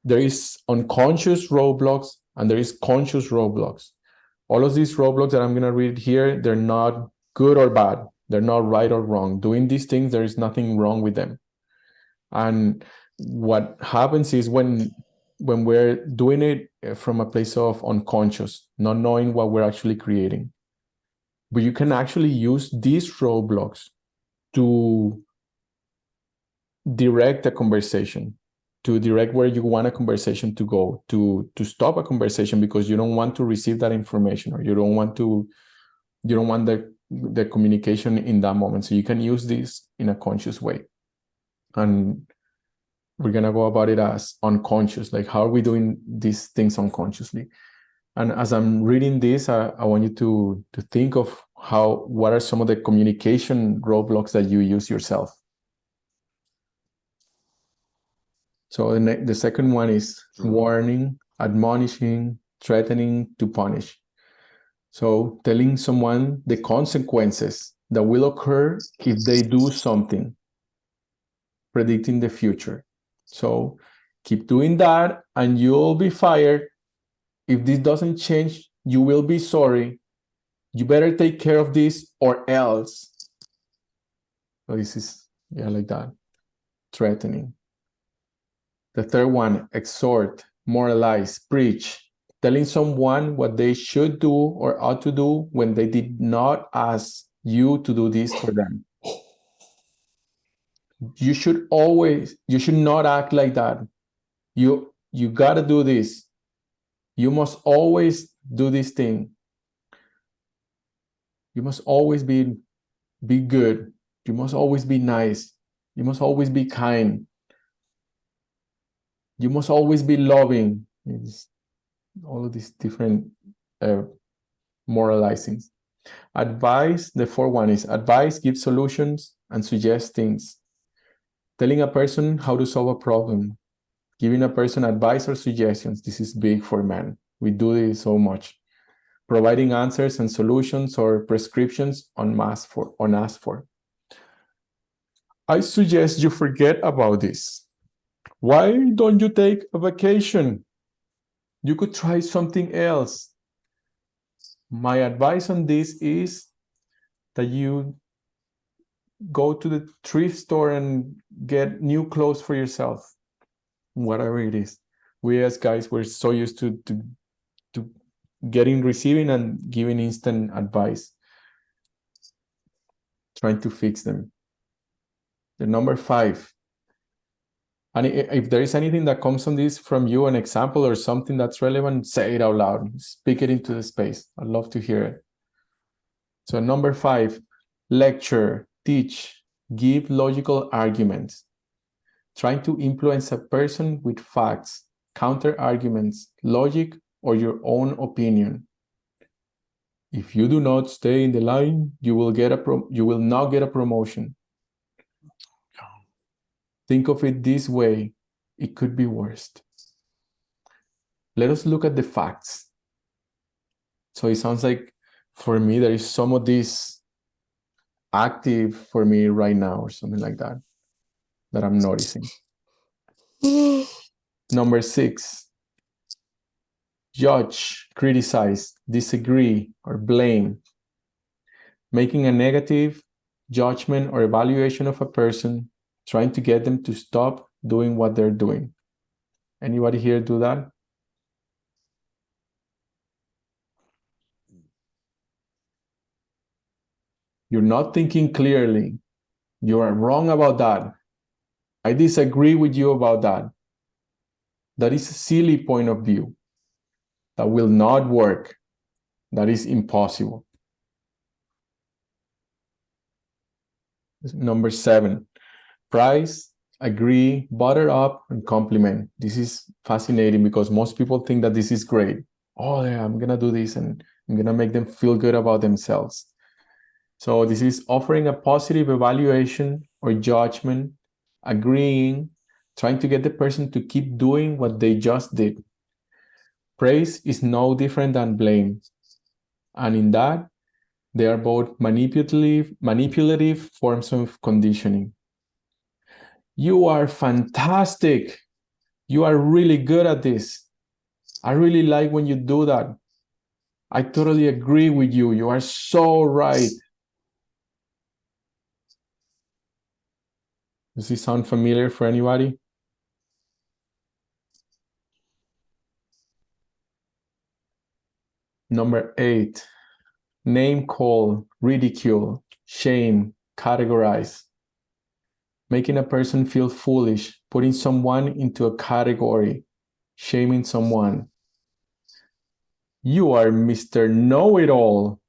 there is unconscious roadblocks and there is conscious roadblocks. All of these roadblocks that I'm going to read here, they're not good or bad. They're not right or wrong. Doing these things, there is nothing wrong with them. And what happens is when we're doing it from a place of unconscious, not knowing what we're actually creating. But you can actually use these roadblocks to direct a conversation, to direct where you want a conversation to go, to stop a conversation because you don't want to receive that information, or you don't want the communication in that moment. So you can use this in a conscious way. And we're going to go about it as unconscious, like how are we doing these things unconsciously? And as I'm reading this, I want you to think of what are some of the communication roadblocks that you use yourself. So the second one is warning, admonishing, threatening to punish. So telling someone the consequences that will occur if they do something, predicting the future. So keep doing that and you'll be fired. If this doesn't change, you will be sorry. You better take care of this or else. So this is, like that, threatening. The third one, exhort, moralize, preach, telling someone what they should do or ought to do when they did not ask you to do this for them. You should not act like that. You gotta do this. You must always do this thing. You must always be good. You must always be nice. You must always be kind. You must always be loving. It's all of these different moralizings. Advice, the fourth one is advice, give solutions, and suggest things. Telling a person how to solve a problem. Giving a person advice or suggestions. This is big for men. We do this so much. Providing answers and solutions or prescriptions unasked for. I suggest you forget about this. Why don't you take a vacation? You could try something else. My advice on this is that you go to the thrift store and get new clothes for yourself, whatever it is. We as guys, we're so used to receiving and giving instant advice, trying to fix them. The number 5. And if there is anything that comes on this from you, an example or something that's relevant, say it out loud. Speak it into the space. I'd love to hear it. So number 5, lecture, teach, give logical arguments. Trying to influence a person with facts, counter arguments, logic, or your own opinion. If you do not stay in the line, you will not get a promotion. Think of it this way, it could be worse. Let us look at the facts. So it sounds like for me, there is some of this active for me right now or something like that I'm noticing. Number 6, judge, criticize, disagree, or blame. making a negative judgment or evaluation of a person, trying to get them to stop doing what they're doing. Anybody here do that? You're not thinking clearly. You are wrong about that. I disagree with you about that. That is a silly point of view. That will not work. That is impossible. Number 7, praise, agree, butter up, and compliment. This is fascinating because most people think that this is great. Oh, yeah, I'm going to do this and I'm going to make them feel good about themselves. So this is offering a positive evaluation or judgment, agreeing, trying to get the person to keep doing what they just did. Praise is no different than blame. And in that, they are both manipulative forms of conditioning. You are fantastic. You are really good at this. I really like when you do that. I totally agree with you. You are so right. Does this sound familiar for anybody? Number 8, name call, ridicule, shame, categorize. Making a person feel foolish, putting someone into a category, shaming someone. You are Mr. Know-it-all.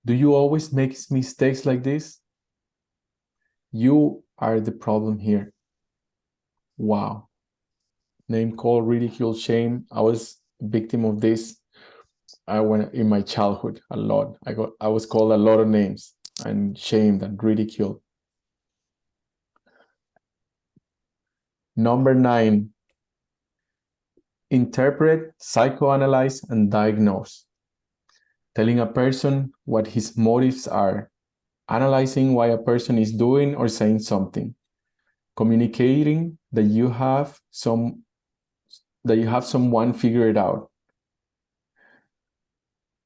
Do you always make mistakes like this? You are the problem here. Wow. Name call, ridicule, shame. I was a victim of this. I went in my childhood a lot. I was called a lot of names and shamed and ridiculed. Number 9, interpret, psychoanalyze, and diagnose. Telling a person what his motives are, analyzing why a person is doing or saying something, communicating that you have someone figure it out.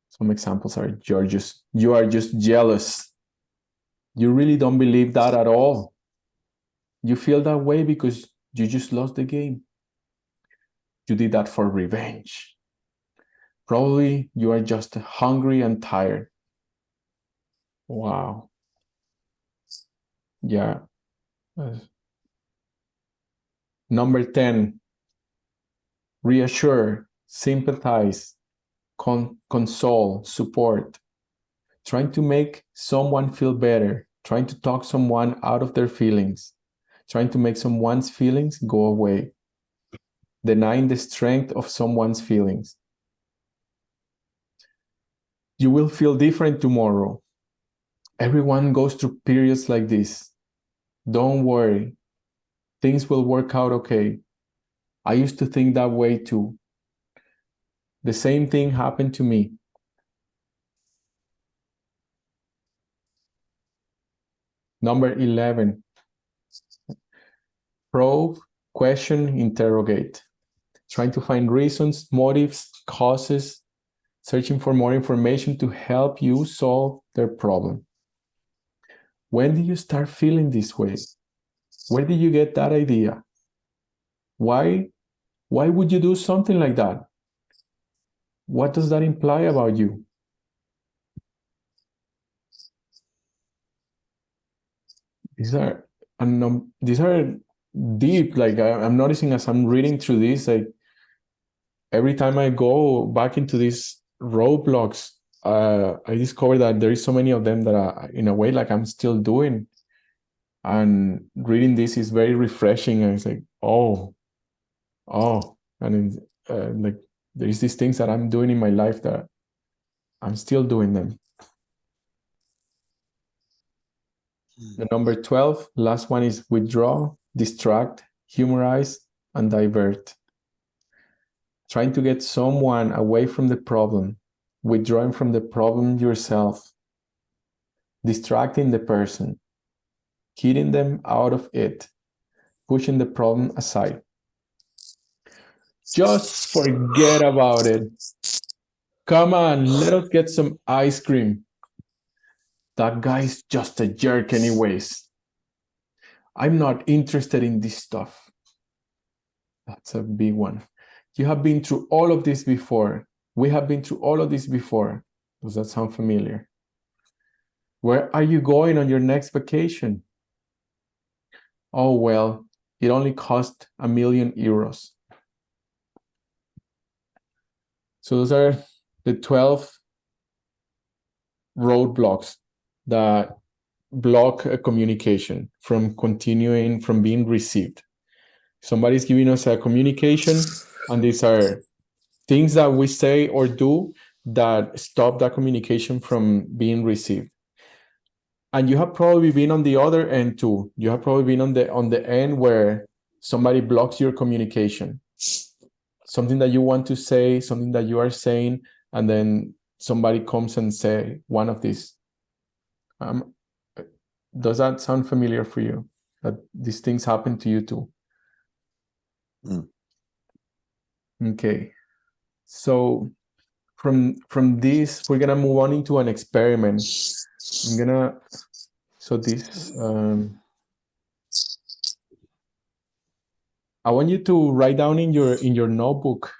Some examples are you are just jealous. You really don't believe that at all. You feel that way because you just lost the game. You did that for revenge. Probably you are just hungry and tired. Wow. Yeah. Number 10, reassure, sympathize, console, support. Trying to make someone feel better, trying to talk someone out of their feelings, trying to make someone's feelings go away, denying the strength of someone's feelings. You will feel different tomorrow. Everyone goes through periods like this. Don't worry. Things will work out okay. I used to think that way too. The same thing happened to me. Number 11, probe, question, interrogate. Trying to find reasons, motives, causes, searching for more information to help you solve their problem. When did you start feeling this way? Where did you get that idea? Why would you do something like that? What does that imply about you? These are deep. Like I'm noticing as I'm reading through this, like every time I go back into these roadblocks, I discover that there is so many of them that are, in a way, like I'm still doing. And reading this is very refreshing. And it's like, oh, and like there's these things that I'm doing in my life that I'm still doing them. The number 12, last one, is withdraw, distract, humorize, and divert. Trying to get someone away from the problem, withdrawing from the problem yourself, distracting the person, getting them out of it, pushing the problem aside. Just forget about it. Come on, let us get some ice cream. that guy's just a jerk anyways. I'm not interested in this stuff. That's a big one. You have been through all of this before. We have been through all of this before. Does that sound familiar? Where are you going on your next vacation? Oh, well, it only cost €1,000,000. So those are the 12 roadblocks that block a communication from continuing, from being received. Somebody's giving us a communication, and these are things that we say or do that stop that communication from being received. And you have probably been on the other end too. You have probably been on the end where somebody blocks your communication. Something that you want to say, something that you are saying, and then somebody comes and say one of these. Does that sound familiar for you? That these things happen to you too? Mm. Okay. So from this, we're gonna move on into an experiment. I want you to write down in your notebook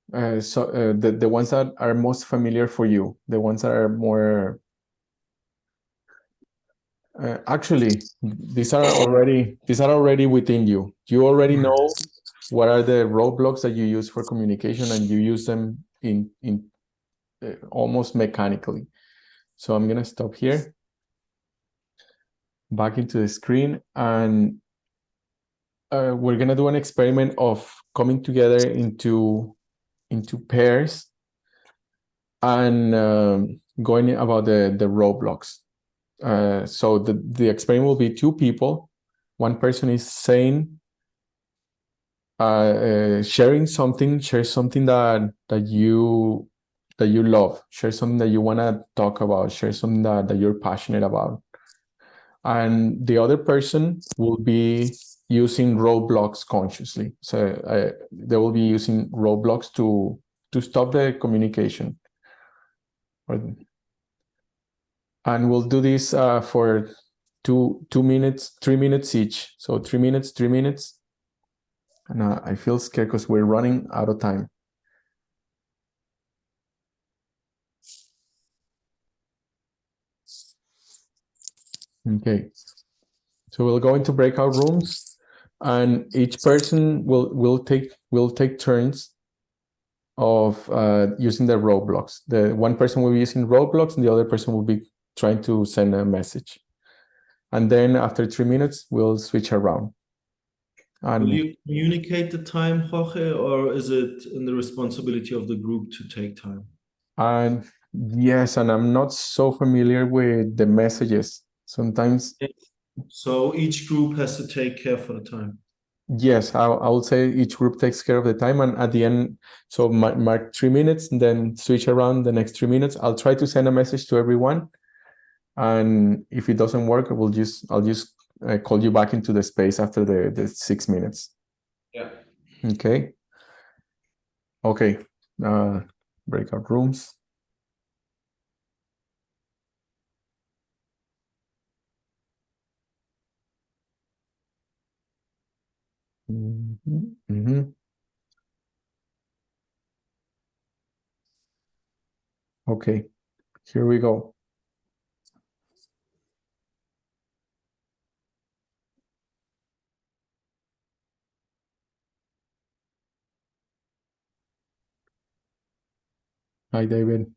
the ones that are most familiar for you, the ones that are more actually these are already within you. You already know what are the roadblocks that you use for communication, and you use them in almost mechanically. So I'm gonna stop here, back into the screen, and we're gonna do an experiment of coming together into pairs and going about the roadblocks. So the experiment will be two people. One person is saying, share something that you love, share something that you want to talk about, share something that you're passionate about. And the other person will be using roadblocks consciously. So they will be using roadblocks to stop the communication. And we'll do this for 2 minutes, 3 minutes each. So 3 minutes, 3 minutes. And I feel scared because we're running out of time. Okay. So we'll go into breakout rooms, and each person will take turns of using the roadblocks. The one person will be using roadblocks, and the other person will be trying to send a message. And then after 3 minutes, we'll switch around. And will you communicate the time, Jorge, or is it in the responsibility of the group to take time? And yes, and I'm not so familiar with the messages. Sometimes. So each group has to take care for the time. Yes, I would say each group takes care of the time, and at the end, so mark 3 minutes, and then switch around the next 3 minutes. I'll try to send a message to everyone, and if it doesn't work, I'll just call you back into the space after the 6 minutes. Yeah. Okay. Breakout rooms. Okay, here we go. Hi, David.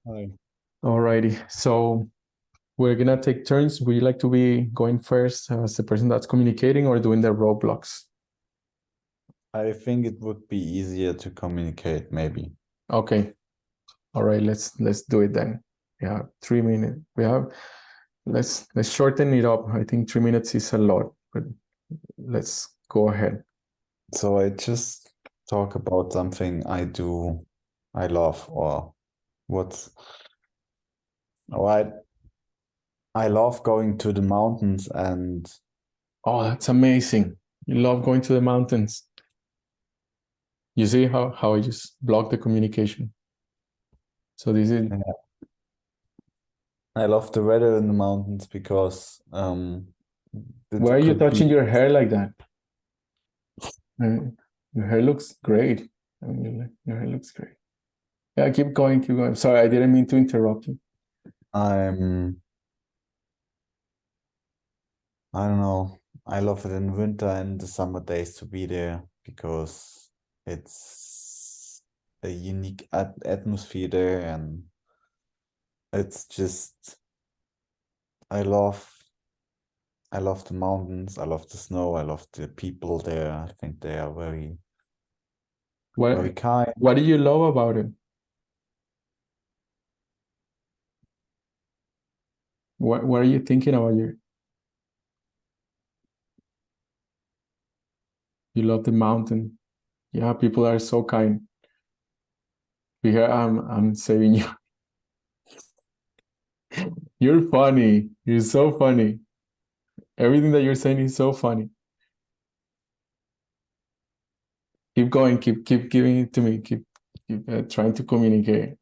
Hi. Alrighty, so we're gonna take turns. Would you like to be going first as the person that's communicating, or doing the roadblocks? I think it would be easier to communicate, maybe. Okay. All right, let's do it then. Yeah, 3 minutes. Let's shorten it up. I think 3 minutes is a lot, but let's go ahead. So I just talk about something I love, or what's all right. I love going to the mountains, and Oh, that's amazing. You love going to the mountains. You see how I just block the communication. So this is I love the weather in the mountains because Why are you touching your hair like that? Your hair looks great. I mean, your hair looks great. Yeah, keep going, keep going. Sorry, I didn't mean to interrupt you. I don't know. I love it in winter and the summer days to be there because it's a unique atmosphere there, and it's just I love the mountains, I love the snow, I love the people there. I think they are very What kind. What do you love about it? What are you thinking about your? You love the mountain. Yeah, people are so kind. Here I'm saving you. You're funny. You're so funny. Everything that you're saying is so funny. Keep going. Keep giving it to me. Keep trying to communicate.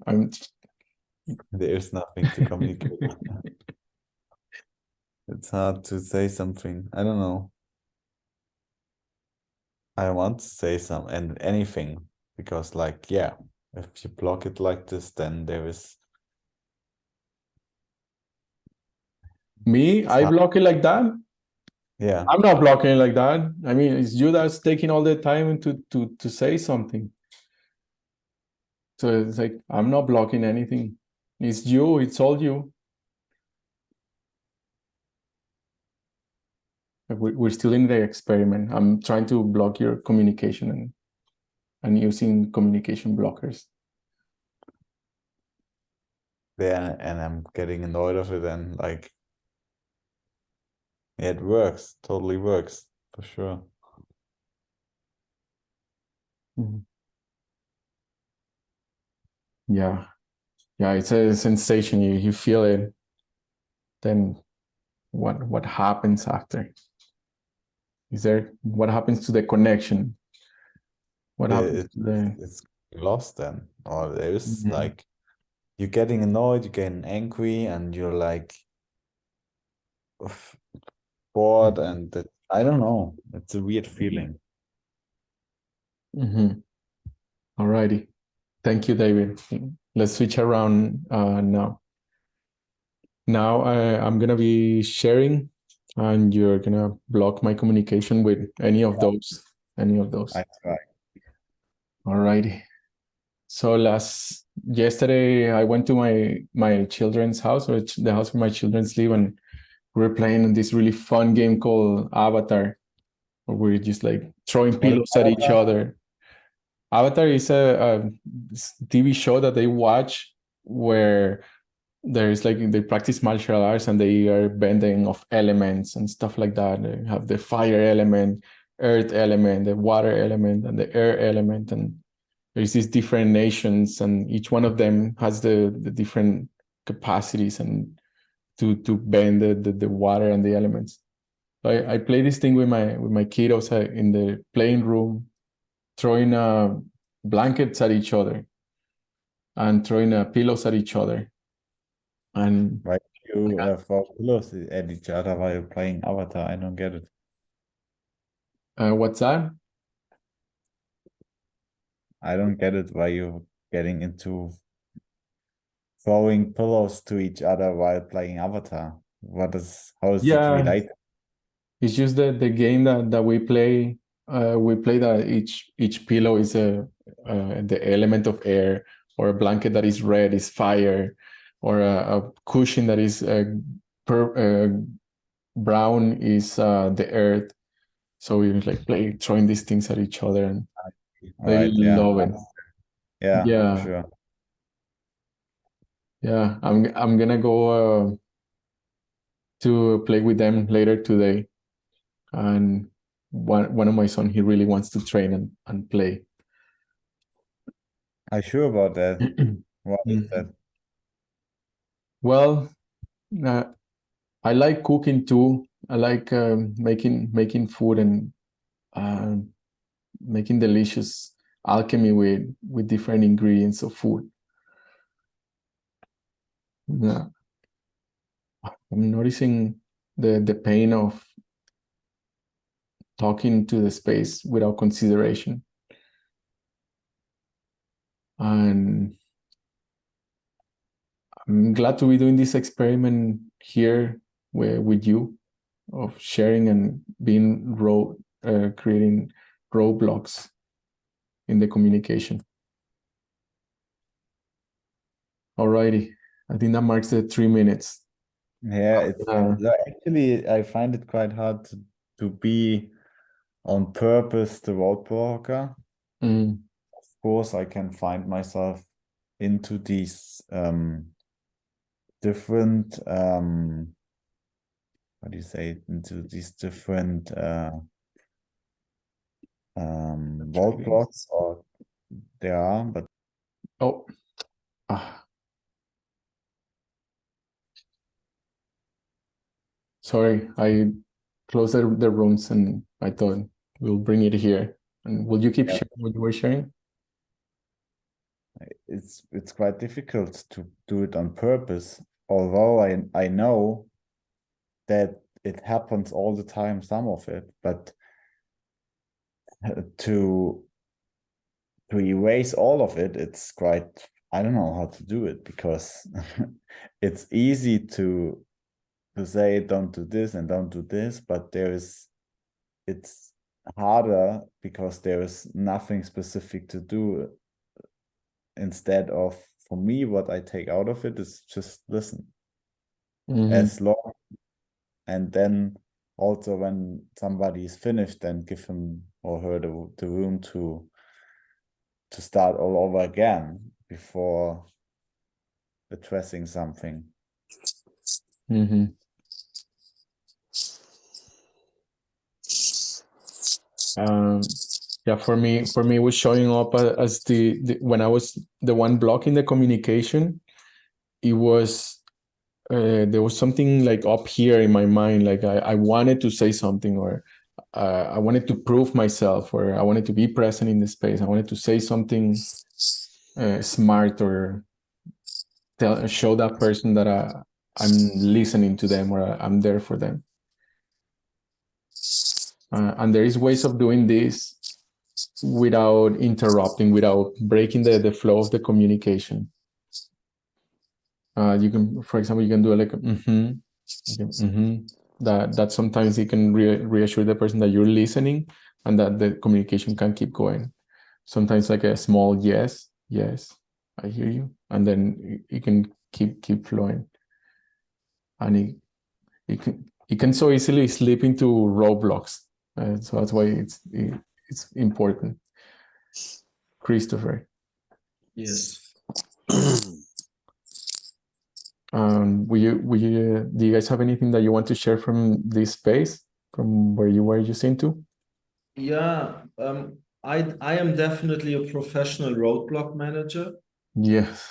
There's nothing to communicate. It's hard to say something. I don't know. I want to say anything because, like, yeah, if you block it like this, then there is Me? I block it like that? yeah. I'm not blocking it like that. I mean, it's you that's taking all the time to say something. So it's like I'm not blocking anything. It's you. It's all you. We're still in the experiment. I'm trying to block your communication and using communication blockers. Yeah, and I'm getting annoyed of it, and like, yeah, it works. Totally works for sure. Yeah, it's a sensation. You feel it. Then what happens after? Is there what happens to the connection? What happens to the? It's lost then, or there's like you're getting annoyed, you're getting angry, and you're like bored, and I don't know. It's a weird feeling. Alrighty. Thank you, David. Let's switch around now. Now I'm gonna be sharing, and you're gonna block my communication with any of those. I try. Alrighty. So yesterday I went to my children's house, or the house where my children live, and we were playing this really fun game called Avatar, where we're just like throwing pillows at each other. Avatar is a TV show that they watch where there's like they practice martial arts and they are bending of elements and stuff like that. They have the fire element, earth element, the water element, and the air element, and there's these different nations, and each one of them has the different capacities and to bend the water and the elements. So I play this thing with my kiddos in the playing room, throwing blankets at each other and throwing pillows at each other. And Right, you throw pillows at each other while you're playing Avatar. I don't get it. what's that? I don't get it why you're getting into throwing pillows to each other while playing Avatar. How is it related? It's just the game that we play. We play that each pillow is the element of air, or a blanket that is red is fire, or a cushion that is brown is the earth. So we like play throwing these things at each other, and they love it. Yeah, for sure. Yeah, I'm gonna go to play with them later today, and one of my son, he really wants to train and play. Are you sure about that? What is that? Well, I like cooking too. I like making food and making delicious alchemy with different ingredients of food. Yeah. I'm noticing the pain of talking to the space without consideration. And I'm glad to be doing this experiment here with you, of sharing and being creating roadblocks in the communication. Alrighty, I think that marks the 3 minutes. Yeah, it's actually, I find it quite hard to be on purpose the roadblocker. Of course, I can find myself into these different what do you say, into these different roadblocks, or there are, but Oh, sorry, I closed the rooms and I thought we'll bring it here. And will you keep sharing what you were sharing? it's quite difficult to do it on purpose, although I know that it happens all the time, some of it, but to erase all of it, it's quite, I don't know how to do it, because it's easy to say don't do this and don't do this, but it's harder because there is nothing specific to do. Instead of, for me, what I take out of it is just listen as long, and then also when somebody is finished, then give him or her the room to start all over again before addressing something. Yeah, for me it was showing up as the when I was the one blocking the communication, it was there was something like up here in my mind, like I wanted to say something, or I wanted to prove myself, or I wanted to be present in the space. I wanted to say something smart, or show that person that I'm listening to them, or I'm there for them. And there is ways of doing this without interrupting, without breaking the flow of the communication. You can, for example, you can do like that sometimes it can reassure the person that you're listening and that the communication can keep going. Sometimes like a small yes, I hear you, and then it can keep flowing. And it can so easily slip into roadblocks. So that's why it's important. Christopher. Yes. Do you guys have anything that you want to share from this space, from where you were just into? Yeah, I am definitely a professional roadblock manager. Yes.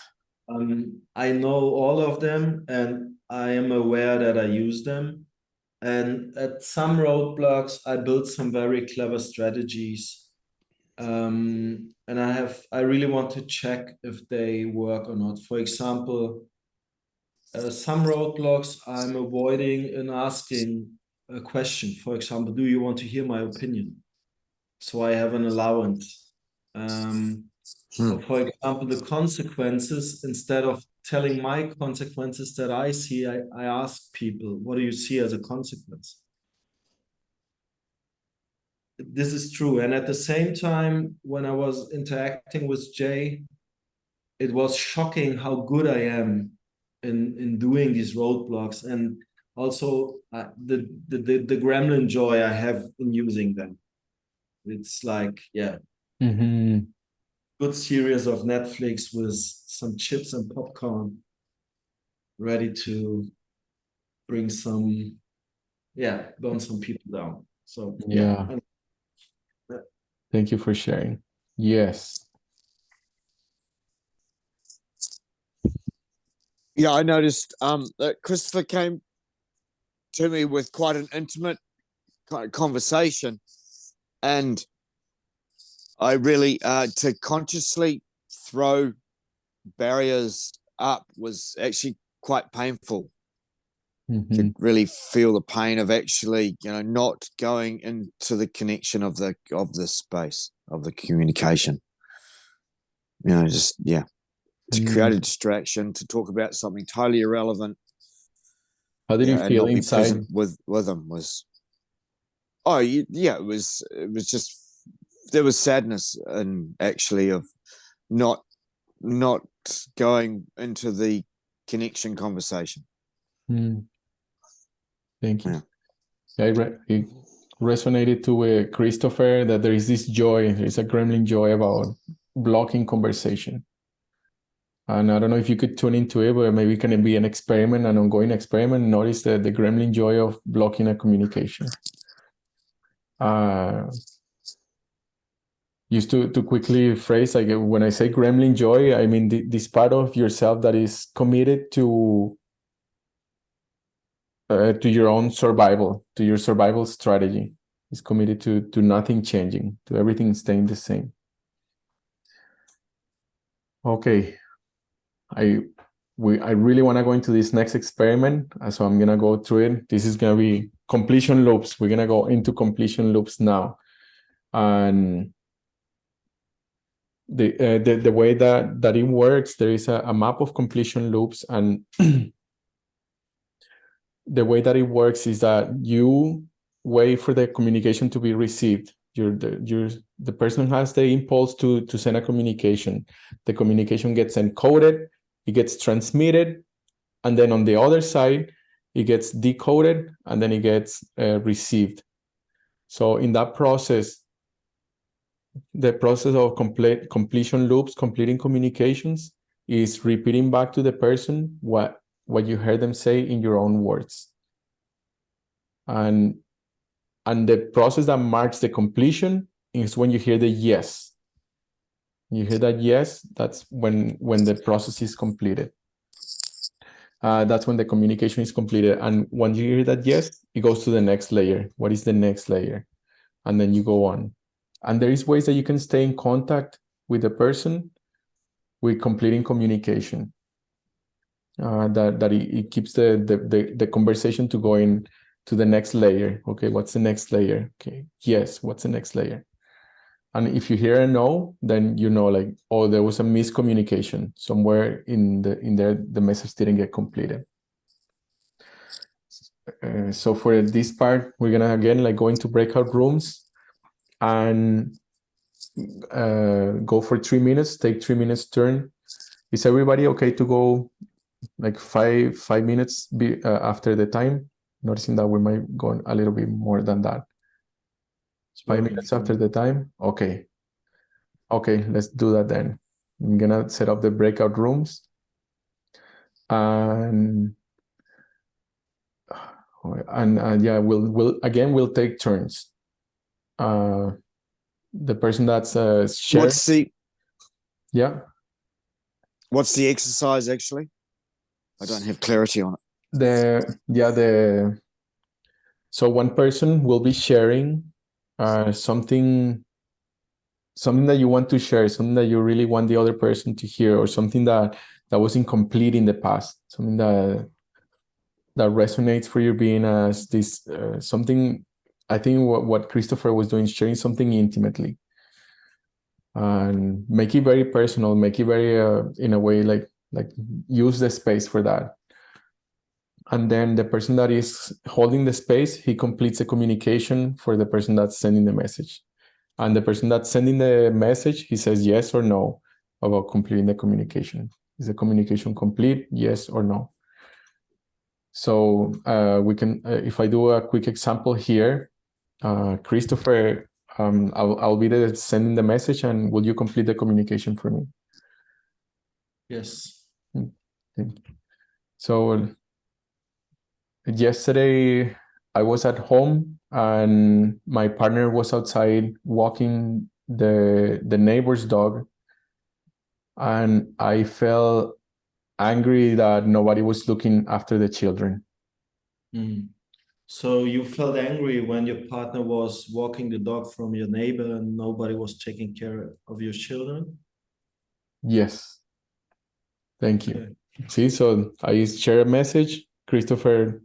I know all of them, and I am aware that I use them. And at some roadblocks, I built some very clever strategies. And I really want to check if they work or not. For example, some roadblocks I'm avoiding in asking a question. For example, do you want to hear my opinion? So I have an allowance. Or for example, the consequences, instead of telling my consequences that I see, I ask people, what do you see as a consequence? This is true. And at the same time, when I was interacting with Jay, it was shocking how good I am in doing these roadblocks, and also the gremlin joy I have in using them. It's like, yeah, good series of Netflix with some chips and popcorn, ready to bring some, burn some people down. So yeah. Thank you for sharing. Yes. Yeah, I noticed that Christopher came to me with quite an intimate kind of conversation, and I really to consciously throw barriers up was actually quite painful. could really feel the pain of actually, not going into the connection of the space, of the communication. To create a distraction, to talk about something totally irrelevant. How did you feel and not inside? be present with them was, it was just, there was sadness and actually of not going into the connection conversation. Thank you. It resonated to Christopher that there is this joy, there's a gremlin joy about blocking conversation. And I don't know if you could tune into it, but maybe it can be an experiment, an ongoing experiment. Notice the gremlin joy of blocking a communication. Used to quickly phrase, like when I say gremlin joy, I mean this part of yourself that is committed to your own survival, to your survival strategy. Is committed to nothing changing, to everything staying the same. Okay. I really want to go into this next experiment, so I'm gonna go through it. This is gonna be completion loops. We're gonna go into completion loops now, and the way that it works, there is a map of completion loops, and the way that it works is that you wait for the communication to be received. The person has the impulse to send a communication. The communication gets encoded, it gets transmitted, and then on the other side, it gets decoded, and then it gets received. So in that process, the process of completion loops, completing communications, is repeating back to the person what you heard them say in your own words. And the process that marks the completion is when you hear the yes. You hear that yes, that's when the process is completed. That's when the communication is completed. And when you hear that yes, it goes to the next layer. What is the next layer? And then you go on. And there is ways that you can stay in contact with the person with completing communication. That it keeps the conversation to going to the next layer. Okay, what's the next layer? Okay, yes, what's the next layer? And if you hear a no, then you know, like, oh, there was a miscommunication somewhere in there. The message didn't get completed. So for this part, we're gonna again go into breakout rooms and go for 3 minutes. Take 3 minutes turn. Is everybody okay to go like five minutes after the time? Noticing that we might go a little bit more than that. 5 minutes after the time. Okay, let's do that then. I'm gonna set up the breakout rooms, and yeah, we'll take turns. The person that's sharing. What's the exercise actually? I don't have clarity on it. So one person will be sharing something that you want to share, something that you really want the other person to hear, or something that was incomplete in the past, something that resonates for you, being as this something. I think what Christopher was doing, sharing something intimately, and make it very personal, make it very in a way like use the space for that. And then the person that is holding the space, he completes the communication for the person that's sending the message. And the person that's sending the message, he says yes or no about completing the communication. Is the communication complete? Yes or no? So we can, if I do a quick example here, Christopher, I'll be there sending the message, and will you complete the communication for me? Yes. So yesterday I was at home and my partner was outside walking the neighbor's dog, and I felt angry that nobody was looking after the children. So you felt angry when your partner was walking the dog from your neighbor and nobody was taking care of your children? Yes. Thank you. Okay. See, so I share a message. Christopher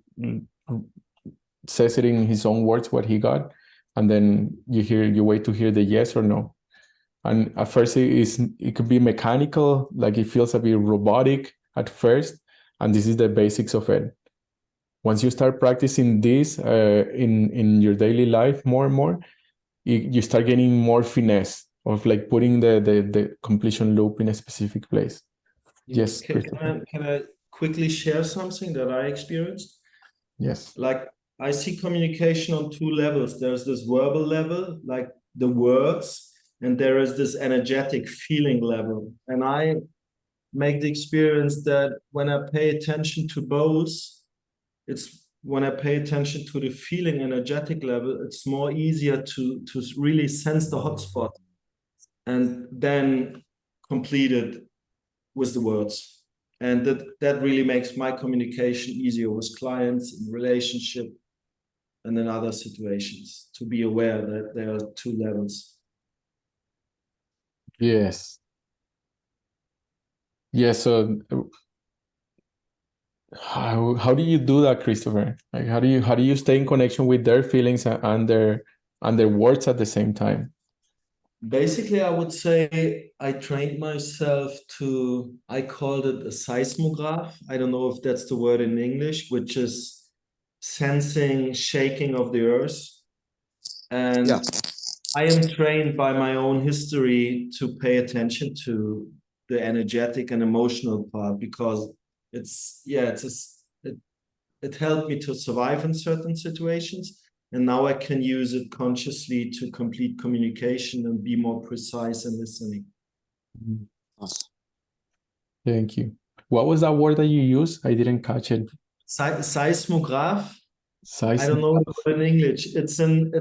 says it in his own words what he got, and then you wait to hear the yes or no. And at first it could be mechanical, like it feels a bit robotic at first, and this is the basics of it. Once you start practicing this in your daily life more and more, you start getting more finesse of like putting the completion loop in a specific place. Yes, can I quickly share something that I experienced? Yes. Like, I see communication on two levels. There's this verbal level, like the words, and there is this energetic feeling level. And I make the experience that when I pay attention to both, it's when I pay attention to the feeling energetic level, it's more easier to really sense the hotspot and then complete it with the words. And that really makes my communication easier with clients, in relationship, and in other situations, to be aware that there are two levels. Yes. Yes. So how do you do that, Christopher? Like how do you stay in connection with their feelings and their words at the same time? Basically, I would say I trained myself I called it a seismograph. I don't know if that's the word in English, which is sensing shaking of the earth. And Yeah. I am trained by my own history to pay attention to the energetic and emotional part, because it helped me to survive in certain situations. And now I can use it consciously to complete communication and be more precise in listening. Nice. Thank you. What was that word that you used? I didn't catch it. Seismograph. I don't know the word in English. It's in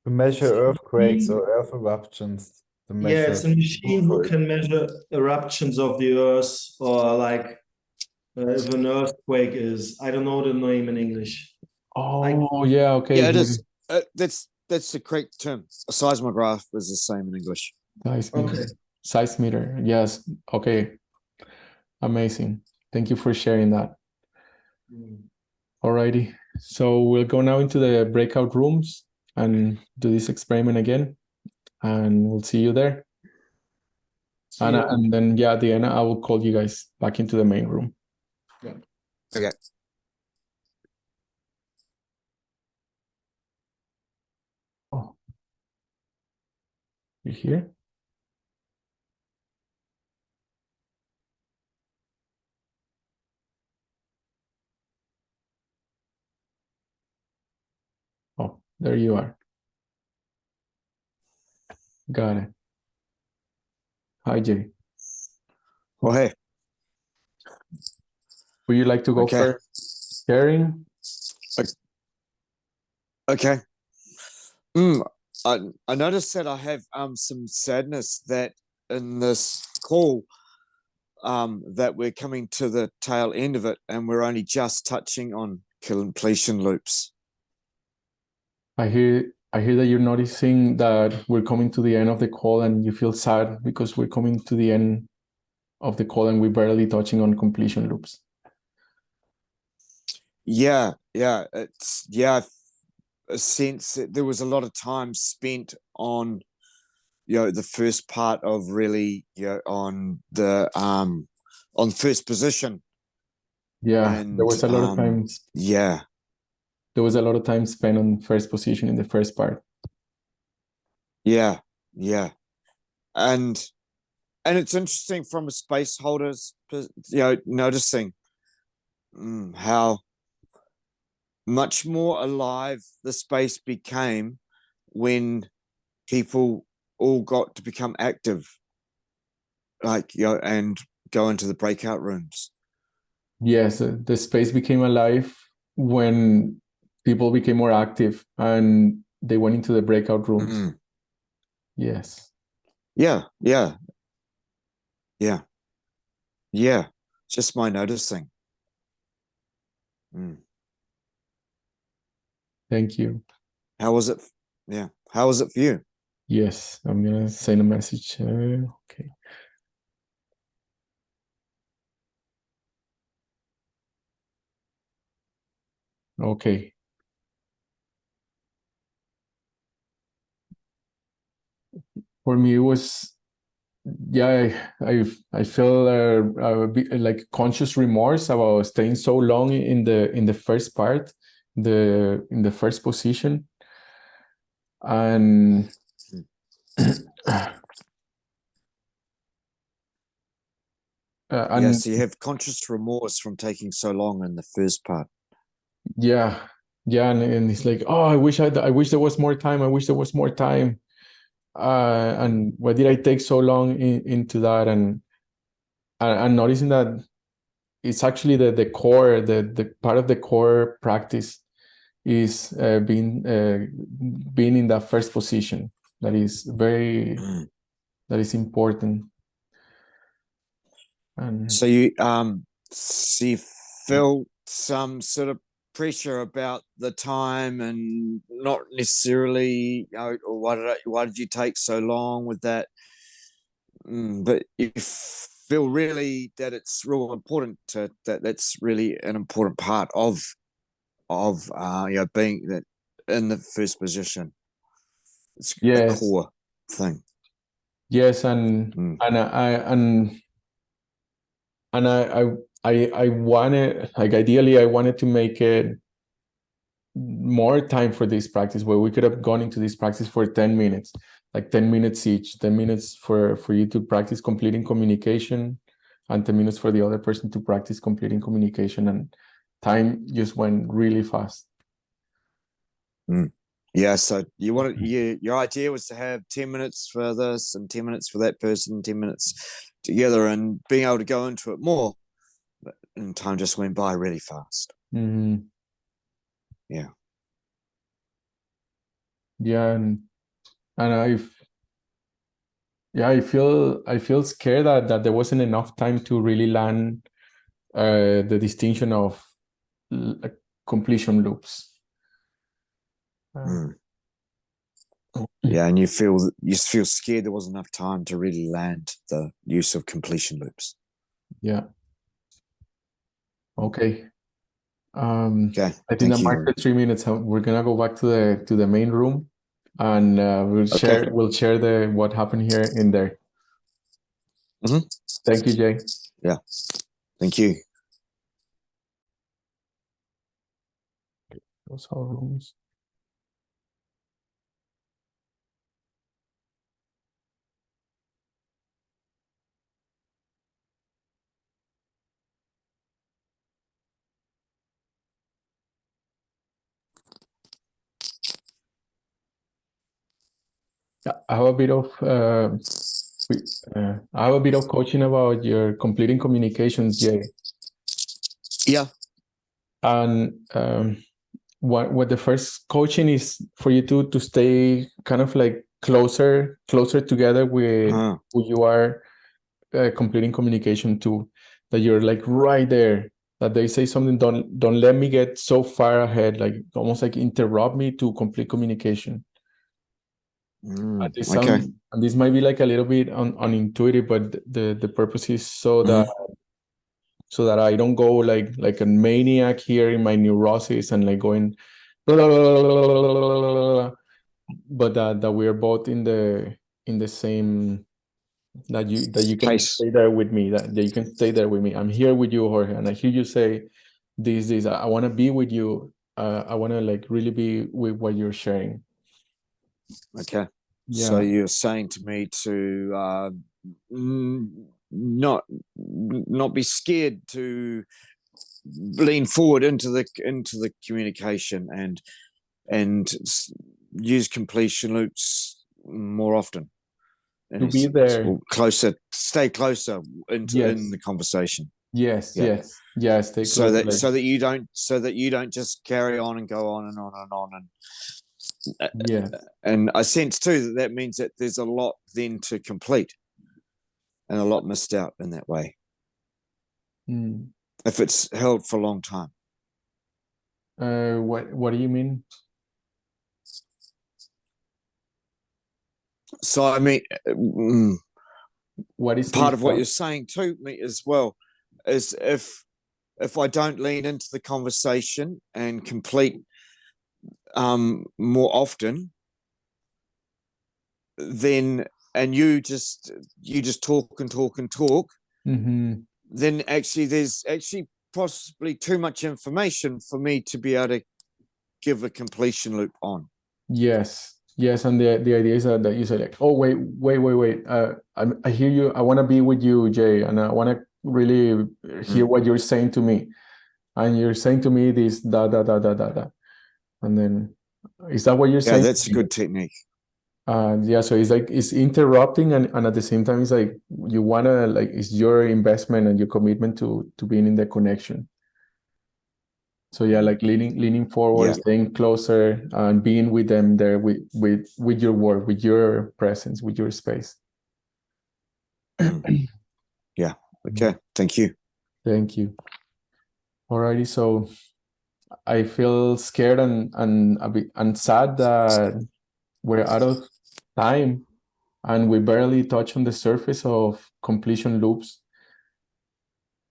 To measure earthquakes or earth eruptions. To measure it's a machine who can measure eruptions of the earth, or like if an earthquake is. I don't know the name in English. Oh, yeah, okay. Yeah, it is. That's the correct term. A seismograph is the same in English. Okay. Seismometer. Yes. Okay. Amazing. Thank you for sharing that. Alrighty. So we'll go now into the breakout rooms and do this experiment again, and we'll see you there. And then, yeah, at the end, I will call you guys back into the main room. Yeah. Okay. Oh, you here? Oh, there you are. Got it. Hi, Jay. Well, hey. Would you like to go Okay. first? Sharing? Okay. I noticed that I have some sadness that in this call that we're coming to the tail end of it, and we're only just touching on completion loops. I hear that you're noticing that we're coming to the end of the call and you feel sad because we're coming to the end of the call and we're barely touching on completion loops. Yeah, it's a sense that there was a lot of time spent on the first part of really on the on first position. Yeah, and there was a lot of time. Yeah, there was a lot of time spent on first position in the first part. Yeah, and it's interesting from a space holder's noticing how much more alive the space became when people all got to become active, and go into the breakout rooms. Yes, the space became alive when people became more active and they went into the breakout rooms. Yes. Yeah. Just my noticing. Thank you. How was it? Yeah. How was it for you? Yes, I'm gonna send a message. Okay. Okay. For me, it was, yeah, I feel a bit like conscious remorse about staying so long in the first part, in the first position, and Yeah, so you have conscious remorse from taking so long in the first part. yeah, and it's like, oh, I wish there was more time. I wish there was more time. And why did I take so long into that? And noticing that it's actually the core, the part of the core practice is being in that first position. That is that is important. And So you felt some sort of pressure about the time, and not necessarily, you know, why did you take so long with that? But you feel really that it's real important that's really an important part of you know, being that in the first position. It's a yes, core thing. yes, and I wanted, like, ideally I wanted to make it more time for this practice, where we could have gone into this practice for 10 minutes, like 10 minutes each, 10 minutes for you to practice completing communication, and 10 minutes for the other person to practice completing communication, and time just went really fast. Yeah, so you wanted, your idea was to have 10 minutes for this and 10 minutes for that person, 10 minutes together, and being able to go into it more, and time just went by really fast. Mm-hmm. Yeah. Yeah, and I feel scared that there wasn't enough time to really land the distinction of completion loops. Yeah, and you feel scared there wasn't enough time to really land the use of completion loops. Yeah. Okay. Okay. I think Thank that you. marked the 3 minutes. We're gonna go back to the main room, and we'll share the what happened here in there. Thank you, Jay. Yeah. Thank you. Those are rooms. I have a bit of I have a bit of coaching about your completing communications, Jay. Yeah. And what the first coaching is for you to stay kind of like closer together with who you are completing communication to, that you're like right there, that they say something, don't let me get so far ahead, like almost like interrupt me to complete communication. And this might be like a little bit unintuitive, but the purpose is so that I don't go like a maniac here in my neurosis and like going blah, blah, blah, blah, blah, but that we're both in the same, that you can stay there with me, that you can stay there with me. I'm here with you, Jorge, and I hear you say this. I want to be with you. I want to like really be with what you're sharing. Okay. Yeah. So you're saying to me to not be scared to lean forward into the communication and use completion loops more often, to be there, closer, stay closer in the conversation. Yes. Stay closer, so that you don't just carry on and go on and on and on, and and I sense too that means that there's a lot then to complete, and a lot missed out in that way. If it's held for a long time. What do you mean? So I mean, what is part of what you're saying to me as well is if if I don't lean into the conversation and complete more often, then, and you just talk and talk and talk, then actually there's actually possibly too much information for me to be able to give a completion loop on. Yes, and the idea is that you say like, oh wait. I hear you. I want to be with you, Jay, and I want to really hear what you're saying to me. And you're saying to me this da da da da da da, and then is that what you're saying? Yeah, that's a good technique. Yeah, so it's like it's interrupting, and at the same time, it's like you wanna like it's your investment and your commitment to being in the connection. So yeah, like leaning forward, Yeah. staying closer, and being with them there with your work, with your presence, with your space. Yeah. Okay. Thank you. Thank you. Alrighty, so I feel scared and a bit sad that we're out of time and we barely touch on the surface of completion loops.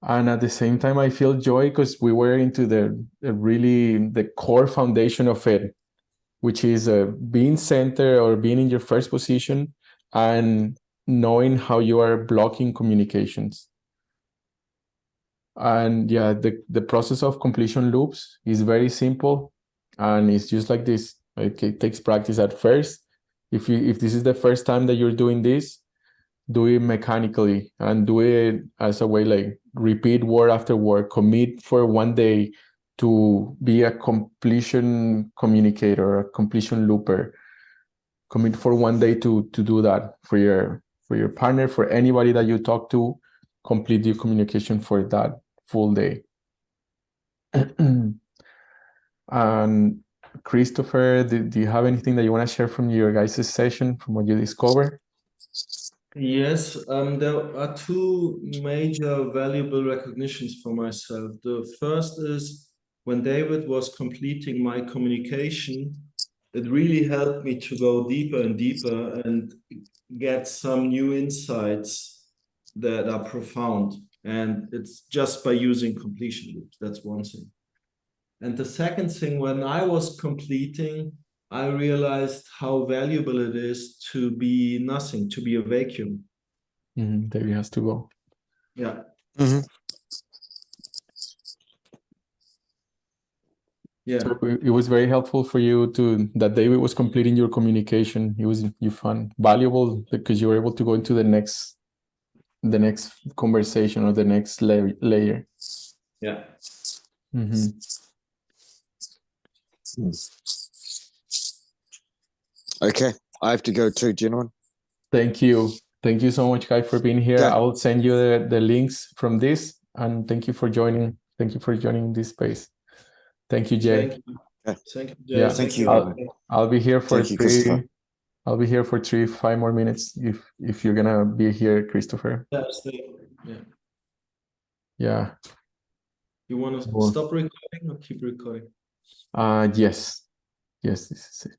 And at the same time, I feel joy because we were into the core foundation of it, which is being centered or being in your first position and knowing how you are blocking communications. And yeah, the process of completion loops is very simple, and it's just like this. Like, it takes practice at first. If this is the first time that you're doing this, do it mechanically and do it as a way like repeat word after word. Commit for one day to be a completion communicator, a completion looper. Commit for one day to do that for your partner, for anybody that you talk to. Complete your communication for that full day. And Christopher, do you have anything that you want to share from your guys' session, from what you discovered? Yes, there are two major valuable recognitions for myself. The first is when David was completing my communication, it really helped me to go deeper and deeper and get some new insights that are profound. And it's just by using completion loops. That's one thing. And the second thing, when I was completing, I realized how valuable it is to be nothing, to be a vacuum. There he has to go. Yeah. Yeah. So it was very helpful for you that David was completing your communication. It was valuable because you were able to go into the next conversation or the next layer. Yeah. Okay, I have to go too, gentlemen. Thank you so much, Kai, for being here. Yeah. I will send you the links from this, and thank you for joining this space. Thank you, Jay. Thank you. Thank you, Jay. Yeah. Thank you. I'll be here for Thank you, Christopher. I'll be here for 5 more minutes if you're gonna be here, Christopher. Yeah, stay. Yeah. Yeah. You want to stop recording or keep recording? Yes, this is it.